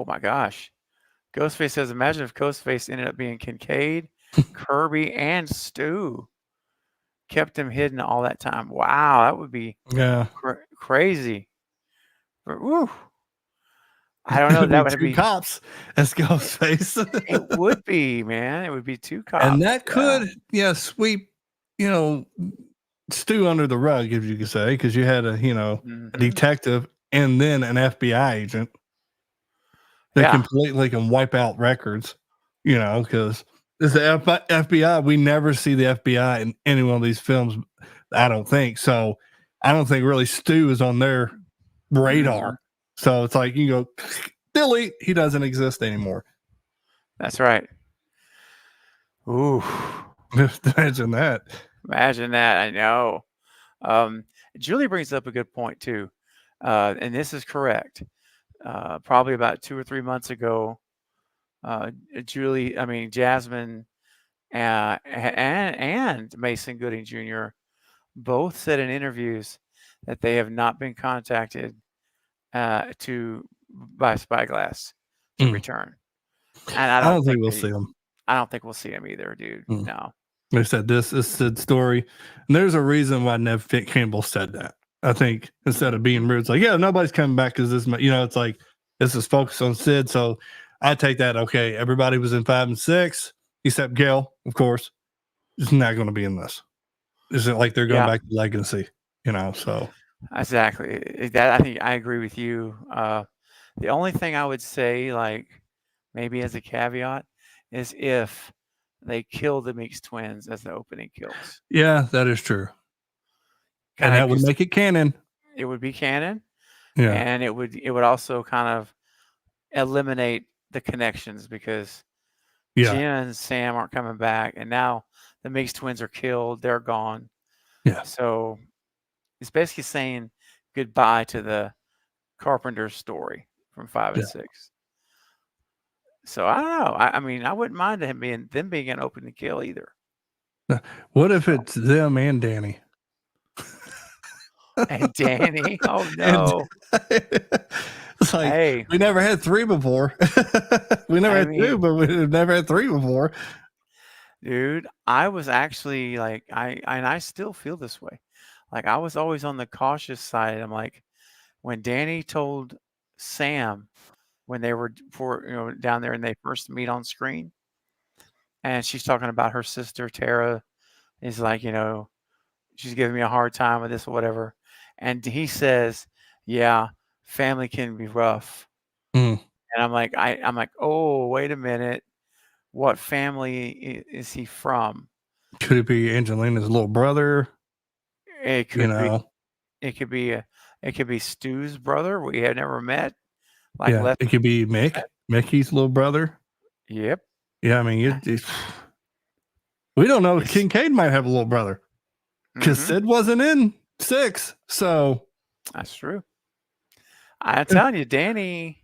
my gosh. Ghostface says, imagine if Ghostface ended up being Kincaid, Kirby, and Stu. Kept him hidden all that time. Wow, that would be crazy. Woo. I don't know. That would be two cops as Ghostface. It would be, man. It would be two cops. And that could, sweep, Stu under the rug, if you could say, because you had a detective and then an FBI agent that completely can wipe out records, because it's the FBI. We never see the FBI in any one of these films, I don't think. So I don't think really Stu is on their radar. So it's like you go, delete, he doesn't exist anymore. That's right. Ooh. Imagine that. Imagine that. I know. Julie brings up a good point too. And this is correct. Probably about 2 or 3 months ago, Jasmine and Mason Gooding Jr. both said in interviews that they have not been contacted by Spyglass to return. And I don't think we'll see them. I don't think we'll see him either, dude. No. They said this is Sid's story. And there's a reason why Nev Campbell said that. I think instead of being rude, it's like, nobody's coming back because this, it's like, this is focused on Sid. So I take that. Okay. Everybody was in 5 and 6, except Gail, of course, is not going to be in this. Isn't like they're going back to Legacy, so. Exactly. I think I agree with you. The only thing I would say, like maybe as a caveat, is if they kill the Meeks twins as the opening kills. Yeah, that is true. And that would make it canon. It would be canon. Yeah. And it would also kind of eliminate the connections because Jen and Sam aren't coming back. And now the Meeks twins are killed. They're gone. Yeah. So it's basically saying goodbye to the Carpenter story from 5 and 6. So I don't know. I mean, I wouldn't mind them being an opening kill either. What if it's them and Danny? And Danny? Oh no! It's like we never had 3 before. We never had 2, but we've never had 3 before. Dude, I was actually like, I still feel this way. Like I was always on the cautious side. I'm like, when Danny told Sam when they were down there and they first meet on screen, and she's talking about her sister Tara is like, she's giving me a hard time with this or whatever, and he says, "Yeah, family can be rough," and I'm like, oh, wait a minute, what family is he from? Could it be Angelina's little brother? It could be. It could be Stu's brother we had never met. It could be Mickey's little brother. Yep. Yeah, I mean, we don't know. Kincaid might have a little brother because Sid wasn't in 6. So that's true. I'm telling you, Danny.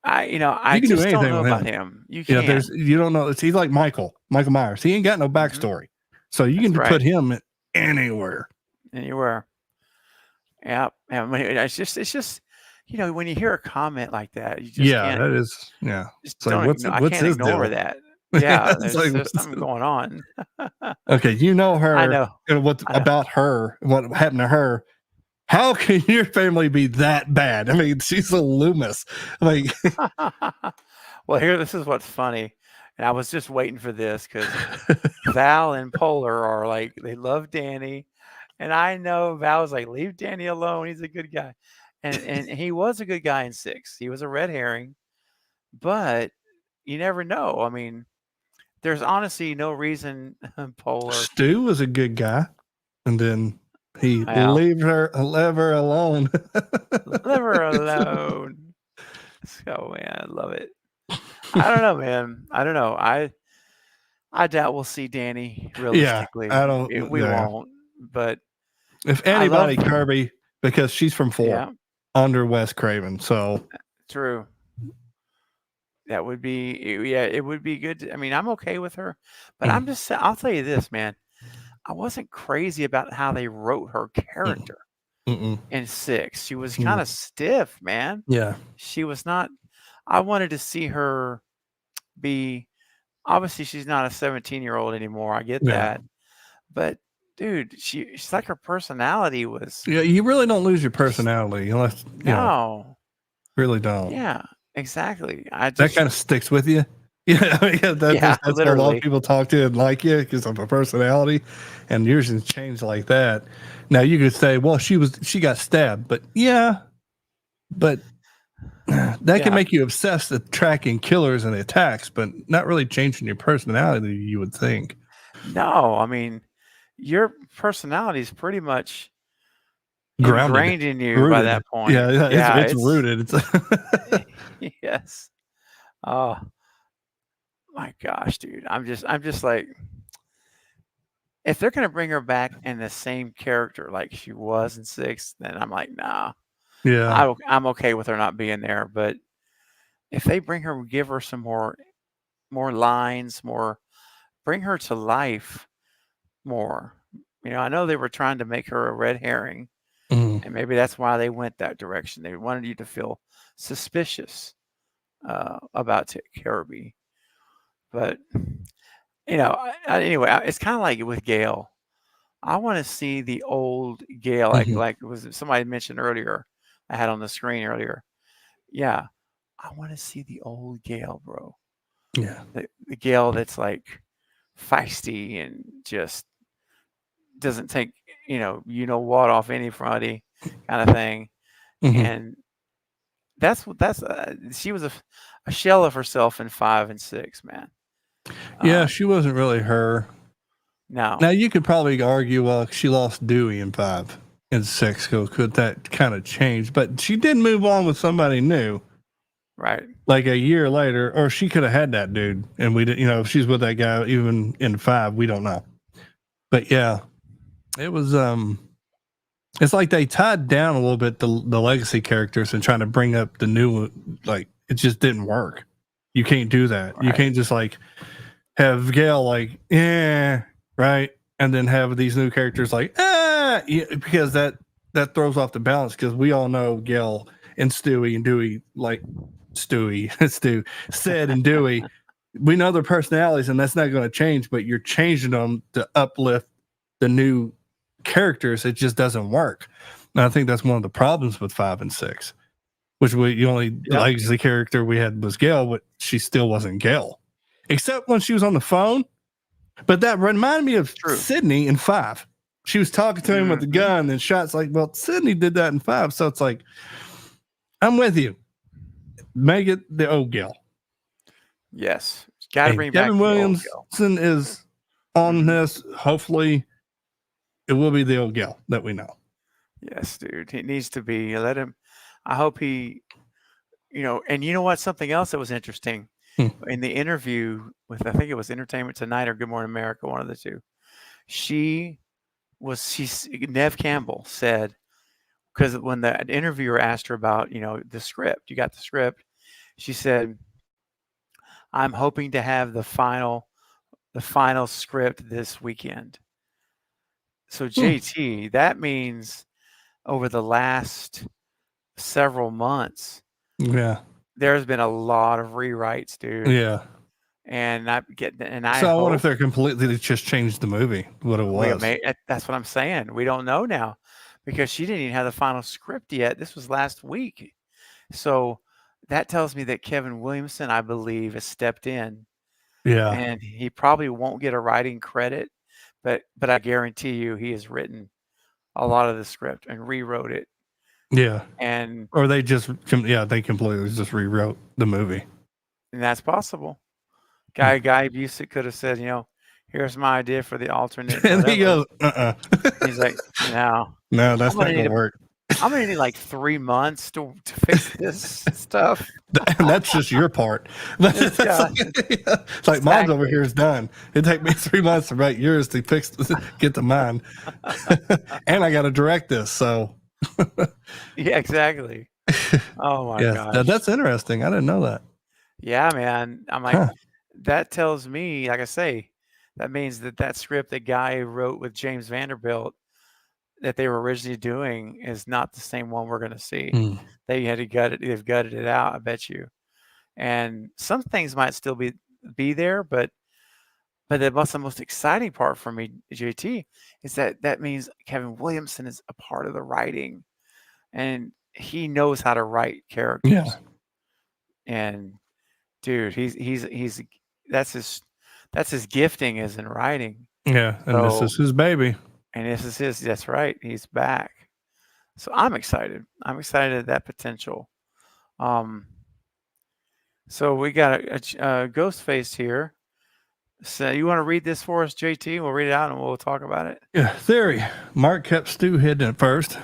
I just don't know about him. You can't. You don't know. He's like Michael Myers. He ain't got no backstory, so you can put him anywhere. Anywhere. Yeah. It's just. When you hear a comment like that, you just can't. That is. Yeah. It's like, I can't ignore that. Yeah, there's something going on. Okay, her. I know. About her? What happened to her? How can your family be that bad? I mean, she's a Loomis. Like, well, this is what's funny, and I was just waiting for this because Val and Polar are like they love Danny, and I know Val's like leave Danny alone. He's a good guy. And he was a good guy in 6. He was a red herring, but you never know. I mean, there's honestly no reason Polar. Stu was a good guy, and then he Well, leave her alone. leave her alone. So man, I love it. I don't know, man. I don't know. I doubt we'll see Danny Yeah, realistically. I don't. We Yeah. won't. But If I love. anybody, Kirby, because she's from 4 Yeah, under Wes Craven, so true. That would be. Yeah, it would be good. I mean, I'm okay with her, but I'm just. I'll tell you this, man. I wasn't crazy about how they wrote her character in 6. She was kind of stiff, man. Yeah. She was not. I wanted to see her be. Obviously, she's not a 17-year-old anymore. I get that, but dude, she's like her personality was. Yeah, you really don't lose your personality unless No. Really don't. Yeah, exactly. That kind of sticks with you. Yeah, that's what a lot of people talk to and like you because of a personality, and yours has changed like that. Now you could say, well, she got stabbed, but that can make you obsessed with tracking killers and attacks, but not really changing your personality. You would think. No, I mean, your personality is pretty much Grounded, ingrained in you rooted. by that point. Yeah, it's rooted. Yes. Oh my gosh, dude. I'm just like, if they're gonna bring her back in the same character like she was in 6, then I'm like, nah. Yeah. I'm okay with her not being there. But if they bring her, give her some more lines, bring her to life more. I know they were trying to make her a red herring, and maybe that's why they went that direction. They wanted you to feel suspicious about Kirby. But anyway, it's kind of like with Gale. I want to see the old Gale, like was somebody mentioned earlier. I had on the screen earlier. Yeah, I want to see the old Gale, bro. Yeah, the Gale that's like feisty and just doesn't take what off anybody kind of thing. And that's she was a shell of herself in 5 and 6, man. Yeah, she wasn't really her. No. Now you could probably argue, she lost Dewey in 5 and 6. Could that kind of change? But she did move on with somebody new, right? Like a year later, or she could have had that dude, and we didn't. If she's with that guy even in 5, we don't know. But yeah, it was. It's like they tied down a little bit the legacy characters and trying to bring up the new. Like it just didn't work. You can't do that. Right. You can't just like have Gale like right, and then have these new characters like because that throws off the balance. Because we all know Gale and Stewie and Dewey, like Stu, Sid and Dewey. We know their personalities, and that's not going to change. But you're changing them to uplift the new characters. It just doesn't work. And I think that's one of the problems with 5 and 6. Which the only legacy character we had was Gale, but she still wasn't Gale. Except when she was on the phone. But that reminded me of Sydney in 5. She was talking to him with the gun and shots like, well, Sydney did that in 5. So it's like, I'm with you. Make it the old Gale. Yes. Got to bring Kevin back Williamson is on this. Hopefully, it will be the old Gale that we know. Yes, dude. It needs to be. Let him. I hope he, and you know what? Something else that was interesting in the interview with, I think it was Entertainment Tonight or Good Morning America, one of the two. Nev Campbell said, because when the interviewer asked her about, the script, you got the script, she said, I'm hoping to have the final script this weekend. So JT, that means over the last several months, there's been a lot of rewrites, dude. Yeah. And I wonder if they're completely just changed the movie, what it was. That's what I'm saying. We don't know now because she didn't even have the final script yet. This was last week. So that tells me that Kevin Williamson, I believe, has stepped in. Yeah. And he probably won't get a writing credit, but I guarantee you he has written a lot of the script and rewrote it. Yeah. And or they completely just rewrote the movie. And that's possible. Guy Busey could have said, here's my idea for the alternate. And whatever. he goes, He's like, no, that's not gonna work. I'm gonna need like 3 months to fix this stuff. And that's just your part. It's like mine's over here is done. It take me 3 months to write yours to get to mine. And I got to direct this. So yeah, exactly. Oh my gosh. That's interesting. I didn't know that. Yeah, man. I'm like, that tells me, like I say, that means that script that Guy wrote with James Vanderbilt that they were originally doing is not the same one we're going to see. They had to they've gutted it out, I bet you. And some things might still be there, but the most exciting part for me, JT, is that means Kevin Williamson is a part of the writing, and he knows how to write characters. Yeah. And dude, he's that's his gifting is in writing. Yeah, and this is his baby. And this is his. That's right. He's back. So I'm excited. I'm excited at that potential. So we got a Ghostface here. So you want to read this for us, JT? We'll read it out and we'll talk about it. Yeah. Theory. Mark kept Stu hidden at first.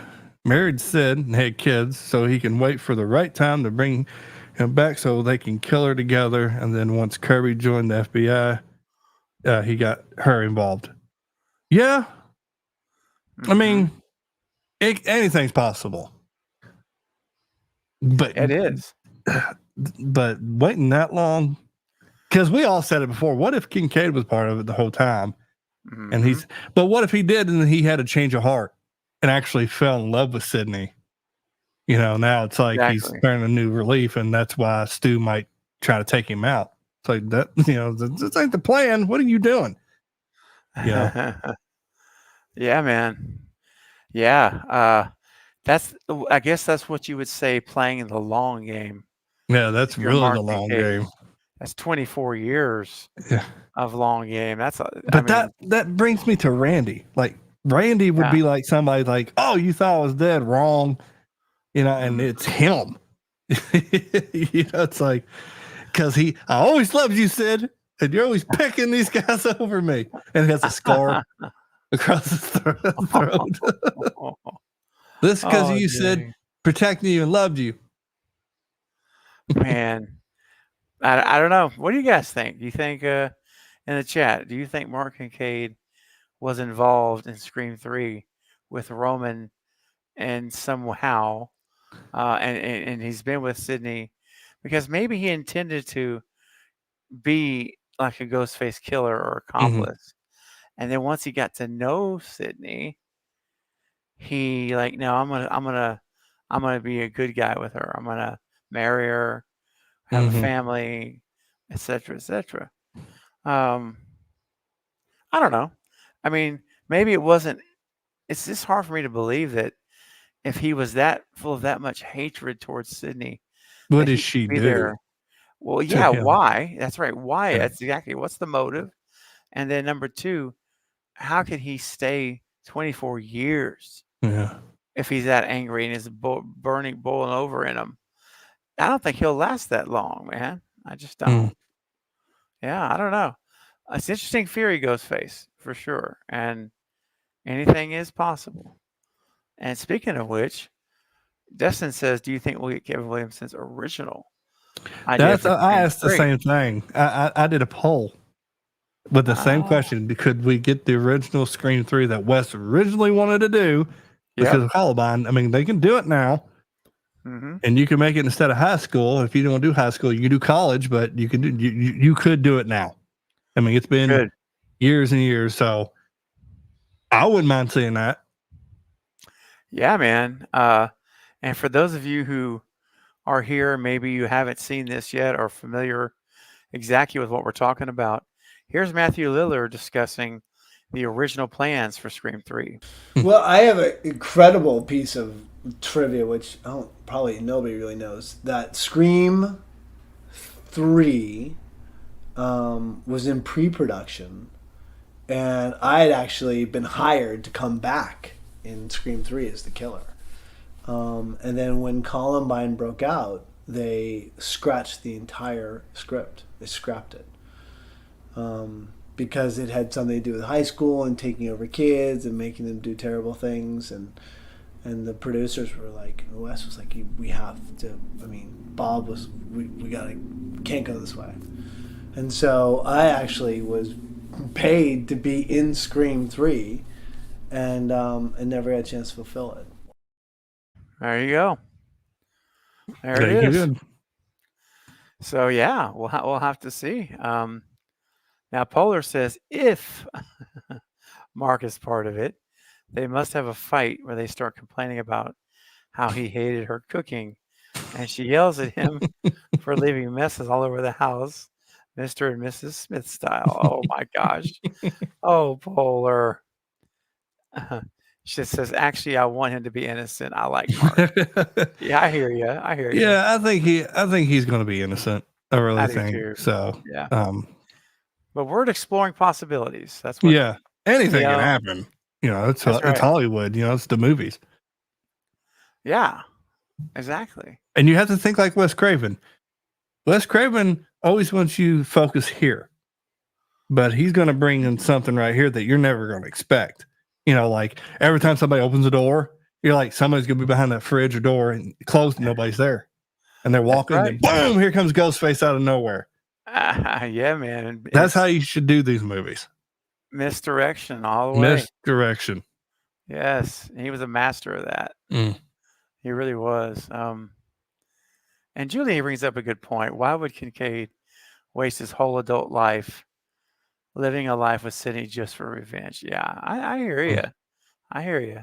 Married Sid and had kids, so he can wait for the right time to bring him back so they can kill her together. And then once Kirby joined the FBI, he got her involved. Yeah. I mean, anything's possible. But it is. But waiting that long, because we all said it before. What if Kincaid was part of it the whole time? And but what if he did and he had a change of heart and actually fell in love with Sydney? Now it's like he's turning a new leaf, and that's why Stu might try to take him out. It's like that, this ain't the plan. What are you doing? Yeah, man. Yeah. I guess that's what you would say playing the long game. Yeah, that's really the long game. That's 24 years of long game. That brings me to Randy. Like Randy would be like somebody like, oh, you thought I was dead, wrong. And it's him. It's like, because I always loved you, Sid, and you're always picking these guys over me. And he has a scar across his throat. This because you said protecting you and loved you. Man, I don't know. What do you guys think? Do you think in the chat? Do you think Mark Kincaid was involved in Scream 3 with Roman and somehow, and he's been with Sydney because maybe he intended to be like a Ghostface killer or accomplice, and then once he got to know Sydney, he like, no, I'm gonna be a good guy with her. I'm gonna marry her, have a family, etc., etc. I don't know. I mean, maybe it wasn't. It's just hard for me to believe that if he was that full of that much hatred towards Sydney, what does she do? There. Well, yeah, why? That's right. Why? That's exactly what's the motive. And then number two, how could he stay 24 years? Yeah. If he's that angry and is boiling over in him, I don't think he'll last that long, man. I just don't. Yeah, I don't know. It's interesting theory, Ghostface, for sure. And anything is possible. And speaking of which, Destin says, do you think we'll get Kevin Williamson's original idea? I asked the same thing. I did a poll with the same question. Could we get the original Scream 3 that Wes originally wanted to do? Because of Columbine, I mean, they can do it now. And you can make it instead of high school. If you don't do high school, you can do college, but you can do you could do it now. I mean, it's been years and years, so I wouldn't mind seeing that. Yeah, man. And for those of you who are here, maybe you haven't seen this yet or familiar exactly with what we're talking about. Here's Matthew Lillard discussing the original plans for Scream 3. Well, I have an incredible piece of trivia, which probably nobody really knows, that Scream 3 was in pre-production, and I had actually been hired to come back in Scream 3 as the killer. And then when Columbine broke out, they scratched the entire script. They scrapped it. Because it had something to do with high school and taking over kids and making them do terrible things. And the producers were like, Wes was like, we have to, I mean, Bob was, we can't go this way. And so I actually was paid to be in Scream 3 and never had a chance to fulfill it. There you go. There it is. Good. So yeah, we'll have to see. Now Polar says if Mark is part of it, they must have a fight where they start complaining about how he hated her cooking, and she yells at him for leaving messes all over the house, Mr. and Mrs. Smith style. Oh my gosh. Oh, Polar. She says, actually, I want him to be innocent. I like Mark. Yeah, I hear you. Yeah, I think he's going to be innocent. I really think too. so. Yeah. But we're exploring possibilities. That's what. Yeah, anything can happen. It's Hollywood. It's the movies. Yeah, exactly. And you have to think like Wes Craven. Wes Craven always wants you to focus here, but he's going to bring in something right here that you're never going to expect. Like every time somebody opens a door, you're like, somebody's going to be behind that fridge or door and closed and nobody's there. And they're walking and boom, here comes Ghostface out of nowhere. Yeah, man. That's how you should do these movies. Misdirection all the way. Misdirection. Yes. He was a master of that. He really was. And Julie brings up a good point. Why would Kincaid waste his whole adult life living a life with Sydney just for revenge? Yeah, I hear you. I hear you.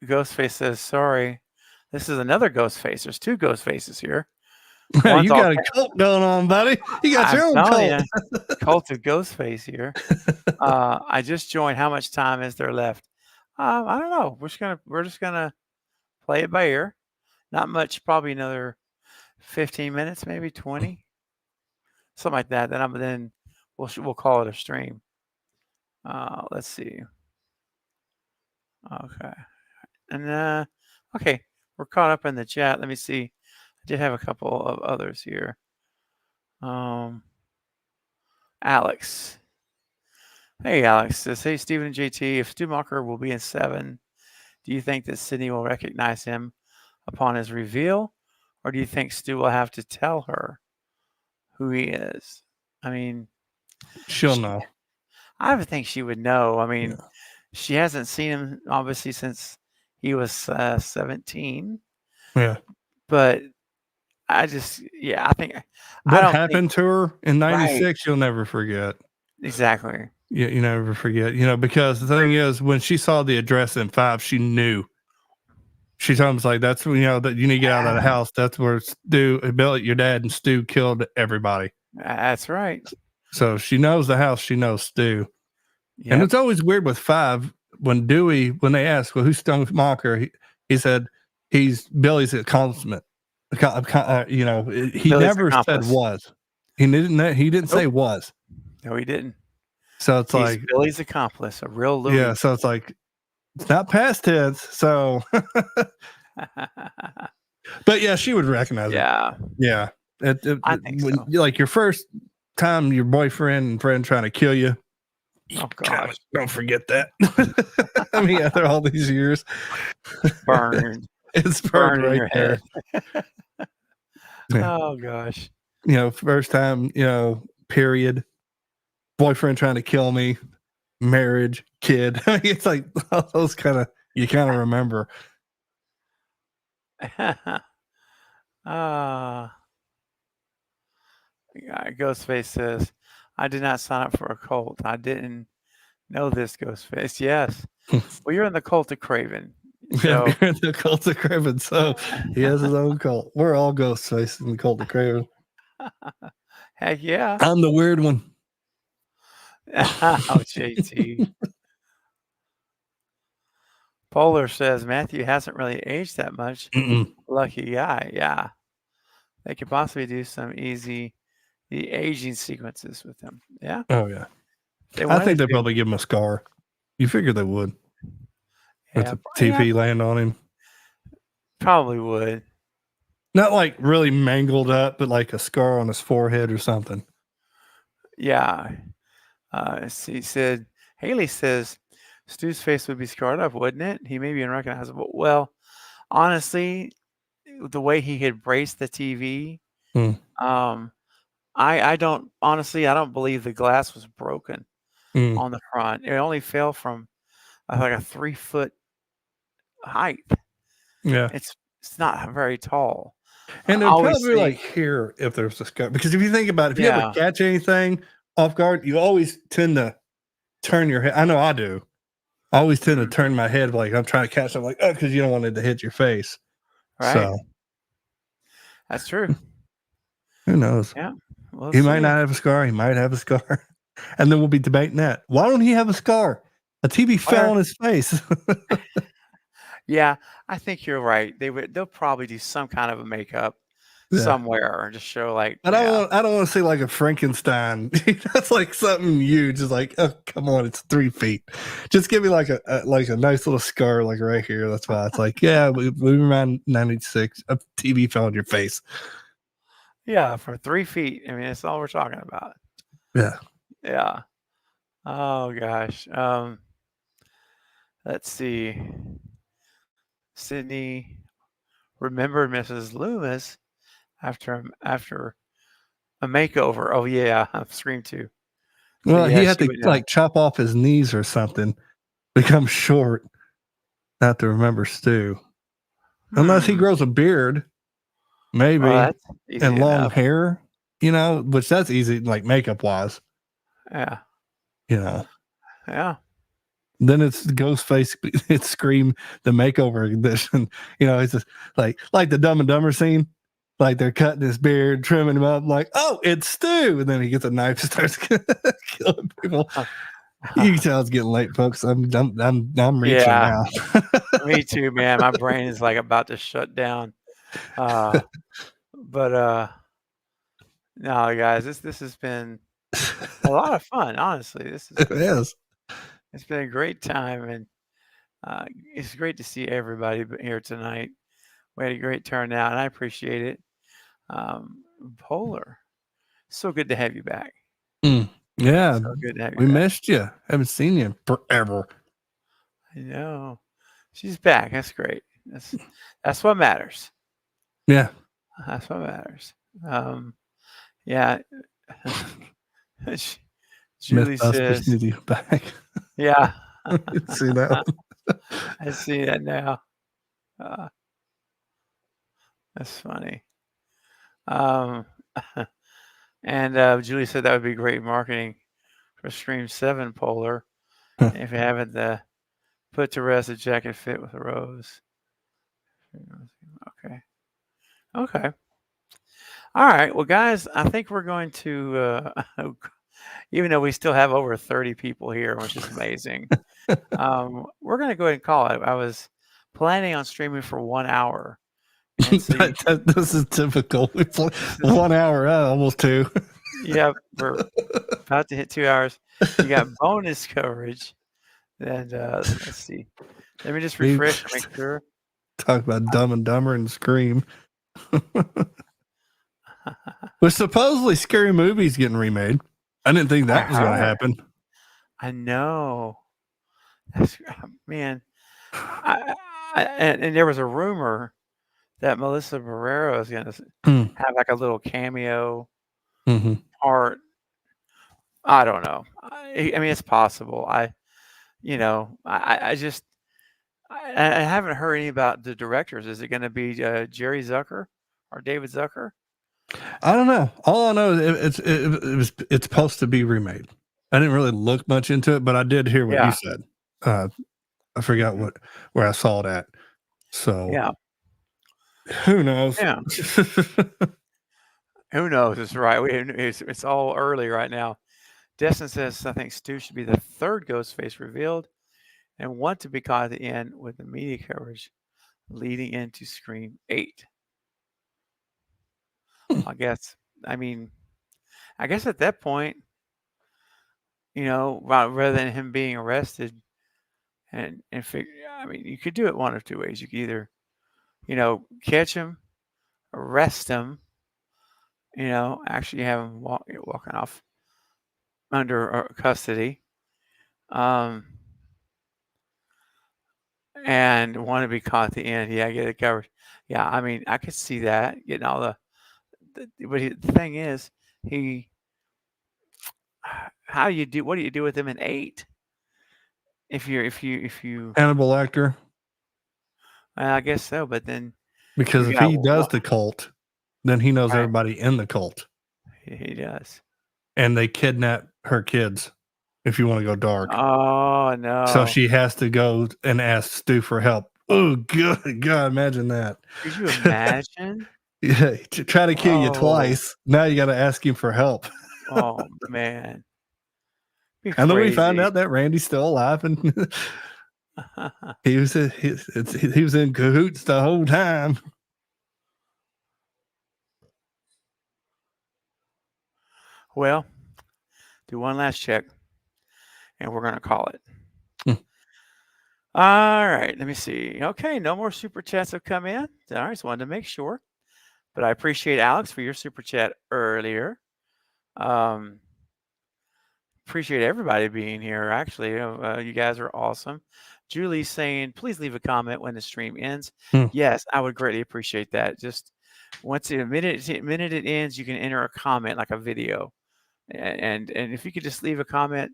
Ghostface says, sorry. This is another Ghostface. There's two Ghostfaces here. You got a cult going on, buddy. You got your own cult. Cult of Ghostface here. I just joined. How much time is there left? I don't know. We're just gonna play it by ear. Not much. Probably another 15 minutes, maybe 20, something like that. Then we'll call it a stream. Let's see. Okay. And okay, we're caught up in the chat. Let me see. I did have a couple of others here. Alex. Hey, Alex says, hey, Stephen and JT, if Stu Macher will be in 7, do you think that Sydney will recognize him upon his reveal? Or do you think Stu will have to tell her who he is? I mean, she'll know. I would think she would know. I mean, she hasn't seen him, obviously, since he was 17. Yeah. But I think what happened to her in 96, you'll never forget. Exactly. You never forget, because the thing is, when she saw the address in 5, she knew. She told him, like, that's, that you need to get out of the house. That's where your dad and Stu killed everybody. That's right. So she knows the house. She knows Stu. Yep. And it's always weird with 5, when they asked, well, who's Stu Macher? He said, he's Billy's consummate. He Billy's never accomplice. said was. He didn't say was. No, he didn't. So it's he's like Billy's accomplice, a real Louis. Yeah, so it's like it's not past tense. So but yeah, she would recognize it. Yeah. I think so. Like your first time your boyfriend and friend trying to kill you. Oh gosh. Don't forget that. I mean, after all these years. Burned. It's burned right there. Yeah. Oh gosh. First time, period. Boyfriend trying to kill me, marriage, kid. It's like all those you kind of remember. Ghostface says, I did not sign up for a cult. I didn't know this, Ghostface. Yes. Well, you're in the cult of Craven. So. You're in the cult of Craven. So he has his own cult. We're all Ghostface in the cult of Craven. Heck yeah. I'm the weird one. Oh, JT. Polar says Matthew hasn't really aged that much. Lucky guy. Yeah. They could possibly do some easy aging sequences with him. Yeah. Oh, yeah. I think they'd probably give him a scar. You figure they would. With the TP land on him. Probably would. Not like really mangled up, but like a scar on his forehead or something. Yeah. He said, Haley says, Stu's face would be scarred up, wouldn't it? He may be unrecognizable. Well, honestly, the way he had braced the TV, Hmm. I don't honestly, I don't believe the glass was broken Mm. on the front. It only fell from like a 3 foot height. Yeah. It's not very tall. And I it'd always probably like think, here if there's a scar. Because if you think about it, if you ever yeah, catch anything off guard, you always tend to turn your head. I know I do. I always tend to turn my head like I'm trying to catch something, like, oh, because you don't want it to hit your face. right. So That's true. who knows? Yeah, we'll He might see. not have a scar. He might have a scar. And then we'll be debating that. Why don't he have a scar? A TV fell Or on his face. yeah, I think you're right. They'll probably do some kind of a makeup Yeah. somewhere and just show like, But yeah, I don't want to see like a Frankenstein. That's like something huge. It's like, oh, come on, it's 3 feet. Just give me like a nice little scar, like right here. That's why it's like, yeah, we around 96. A TV fell on your face. yeah, for 3 feet. I mean, that's all we're talking about. Yeah. Yeah. Oh gosh. Let's see. Sydney remembered Mrs. Loomis after a makeover. Oh yeah, Scream 2. So Well, yeah, he had she to would know. like chop off his knees or something, become short, not to remember Stu. Unless he Hmm. grows a beard, Well, maybe, that's easy and long enough. hair, which that's easy, like makeup wise, Yeah. you know. Yeah. Then it's Ghostface, it's Scream, the makeover edition. It's just like the Dumb and Dumber scene. Like they're cutting his beard, trimming him up, like, oh, it's Stu. And then he gets a knife and starts killing people. You can tell it's getting late, folks. I'm reaching Yeah. now. Me too, man. My brain is like about to shut down. But no, guys, this has been a lot of fun. Honestly, It is. it's been a great time, and it's great to see everybody here tonight. We had a great turnout, and I appreciate it. Polar, so good to have you back. Yeah, So good to have you we back. missed you. Haven't seen you in forever. I know she's back. That's great. That's what matters. Yeah. That's what matters. Yeah. Julie Missed us. We says, need you back. yeah, See that one? I see that now. Uh, that's funny. Um, and Julie said that would be great marketing for Stream 7 Polar if you haven't put to rest a jacket fit with a rose. Okay. Okay. All right. Well, guys, I think we're going to, even though we still have over 30 people here, which is amazing, we're going to go ahead and call it. I was planning on streaming for 1 hour. And so This is typical. It's like 1 hour, almost 2. yeah, we're about to hit 2 hours. You got bonus coverage. And let's see. Let me just refresh to make sure. Talk about Dumb and Dumber and Scream. But supposedly Scary Movie's getting remade. I didn't think that was going to happen. I know. That's man. And there was a rumor that Melissa Barrera is going to have like a little cameo part. I don't know. I mean, it's possible. I just I haven't heard any about the directors. Is it going to be Jerry Zucker or David Zucker? I don't know. All I know is it's supposed to be remade. I didn't really look much into it, but I did hear what you said. I forgot where I saw it at. So yeah, who knows? Yeah, who knows? It's right. It's all early right now. Destin says I think Stu should be the third Ghostface revealed, and want to be caught at the end with the media coverage leading into Scream 8. I guess. I mean, I guess at that point, rather than him being arrested and figure, I mean, you could do it one of two ways. You could either catch him, arrest him, actually have him walking off under custody, um, and want to be caught at the end. Yeah, get it covered. Yeah, I mean, I could see that getting all but the thing is, he, how do you do? What do you do with him in 8? If you, Hannibal Lecter. I guess so. But then because if he does the cult, then he knows everybody in the cult. He does. And they kidnap her kids. If you want to go dark. Oh no! So she has to go and ask Stu for help. Oh good God! Imagine that. Could you imagine? Yeah, to try to kill you twice. Now you got to ask him for help. Oh man! And then we found out that Randy's still alive, and he was in cahoots the whole time. Well, do one last check, and we're gonna call it. All right, let me see. Okay, no more super chats have come in. All right, just wanted to make sure. But I appreciate Alex for your super chat earlier. Appreciate everybody being here. Actually, you guys are awesome. Julie's saying, please leave a comment when the stream ends. Yes, I would greatly appreciate that. Just once a minute it ends, you can enter a comment like a video, and if you could just leave a comment,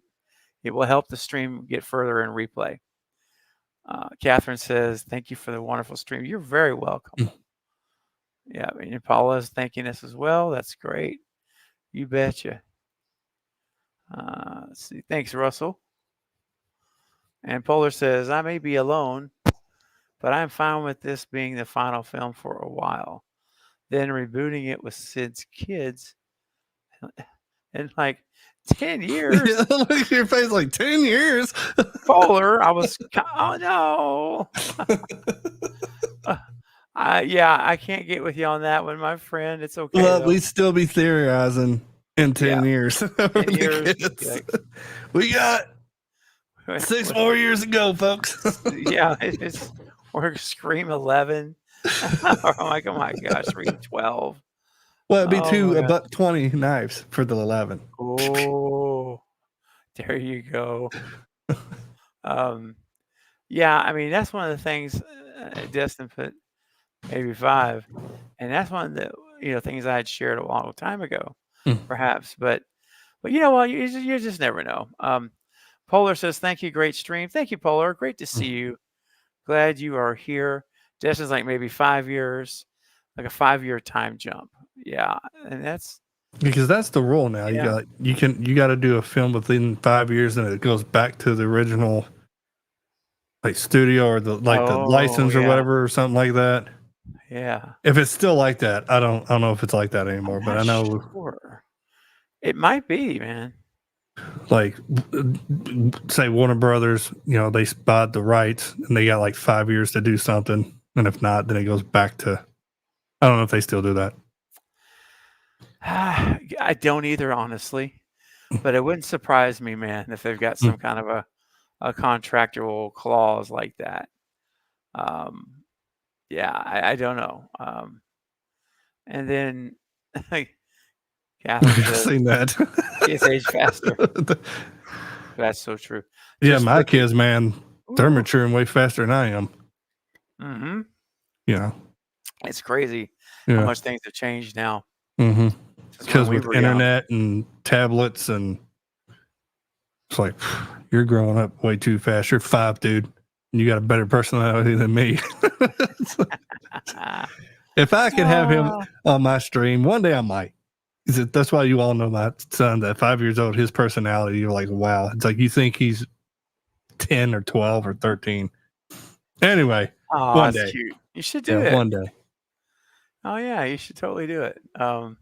it will help the stream get further in replay. Catherine says, thank you for the wonderful stream. You're very welcome. Yeah, and Paula's thanking us as well. That's great. You betcha. Let's see. Thanks, Russell. And Polar says, I may be alone, but I'm fine with this being the final film for a while. Then rebooting it with Sid's kids in like 10 years. Look at your face, like 10 years. Polar, oh no. Yeah, I can't get with you on that one, my friend. It's okay. Well, we'd still be theorizing in 10 years. 10 years. We got 6 more years to go, folks. Yeah, we're Scream 11. Oh my gosh, Scream 12. Well, it'd be $1.20 knives for the 11. Oh, there you go. Yeah, I mean, that's one of the things Destin put maybe 5, and that's one of the things I had shared a long time ago, perhaps. But you know what? You just never know. Polar says, thank you, great stream. Thank you, Polar. Great to see you. Glad you are here. Destin's like maybe 5 years, like a 5-year time jump. Yeah, and that's because that's the rule now. Yeah. You got to do a film within 5 years, and it goes back to the original, like studio or the license or whatever or something like that. Yeah. If it's still like that, I don't know if it's like that anymore. But I know it might be, man. Like, say Warner Brothers, they bought the rights and they got like 5 years to do something, and if not, then it goes back to. I don't know if they still do that. I don't either, honestly, but it wouldn't surprise me, man, if they've got some kind of a contractual clause like that. Yeah, I don't know. And then Catherine says, seen that. Kids age faster. That's so true. Yeah, my kids, man, they're maturing way faster than I am. Mm-hmm. Yeah. It's crazy how much things have changed now. Mm-hmm. Because with internet and tablets, and it's like, you're growing up way too fast. You're 5, dude. And you got a better personality than me. If I could have him on my stream, one day I might. That's why you all know my son, that 5 years old, his personality, you're like, wow. It's like you think he's 10 or 12 or 13. Anyway, one day. Cute. You should do it. One day. Oh, yeah, you should totally do it. All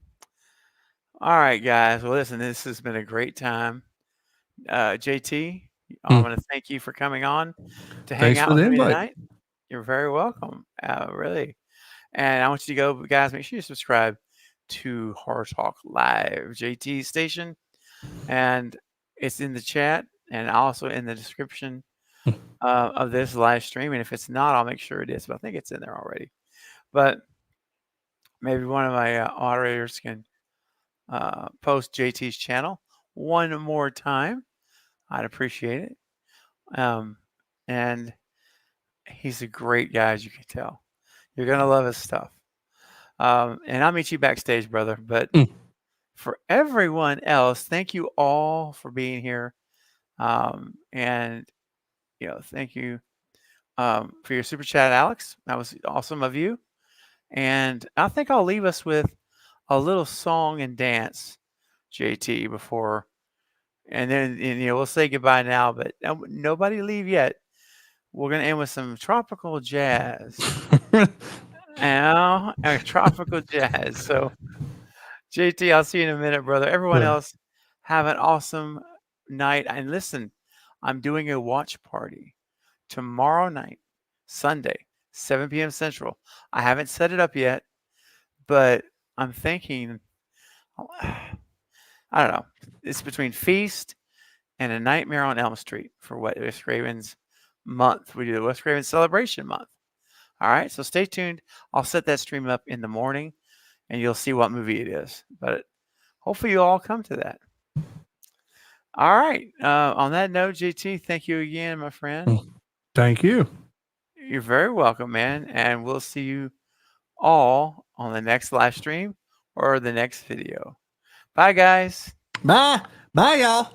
right, guys. Well, listen, this has been a great time. JT, I want to thank you for coming on to hang out with me tonight. You're very welcome. Really. And I want you to go, guys, make sure you subscribe to Horror Talk Live, JT's station. And it's in the chat and also in the description of this live stream. And if it's not, I'll make sure it is. But I think it's in there already. But maybe one of my moderators can post JT's channel one more time. I'd appreciate it. And he's a great guy, as you can tell. You're going to love his stuff. And I'll meet you backstage, brother. But for everyone else, thank you all for being here. And, thank you for your super chat, Alex. That was awesome of you. And I think I'll leave us with a little song and dance, JT, before, and then we'll say goodbye now, but nobody leave yet. We're going to end with some tropical jazz. Tropical jazz. So, JT, I'll see you in a minute, brother. Everyone else, have an awesome night. And listen, I'm doing a watch party tomorrow night, Sunday, 7 p.m. Central. I haven't set it up yet, but I'm thinking, I don't know, it's between Feast and A Nightmare on Elm Street for Wes Craven's month. We do the Wes Craven Celebration Month. All right, so stay tuned. I'll set that stream up in the morning, and you'll see what movie it is. But hopefully you'll all come to that. All right. On that note, JT, thank you again, my friend. Thank you. You're very welcome, man. And we'll see you all on the next live stream or the next video. Bye, guys. Bye. Bye, y'all.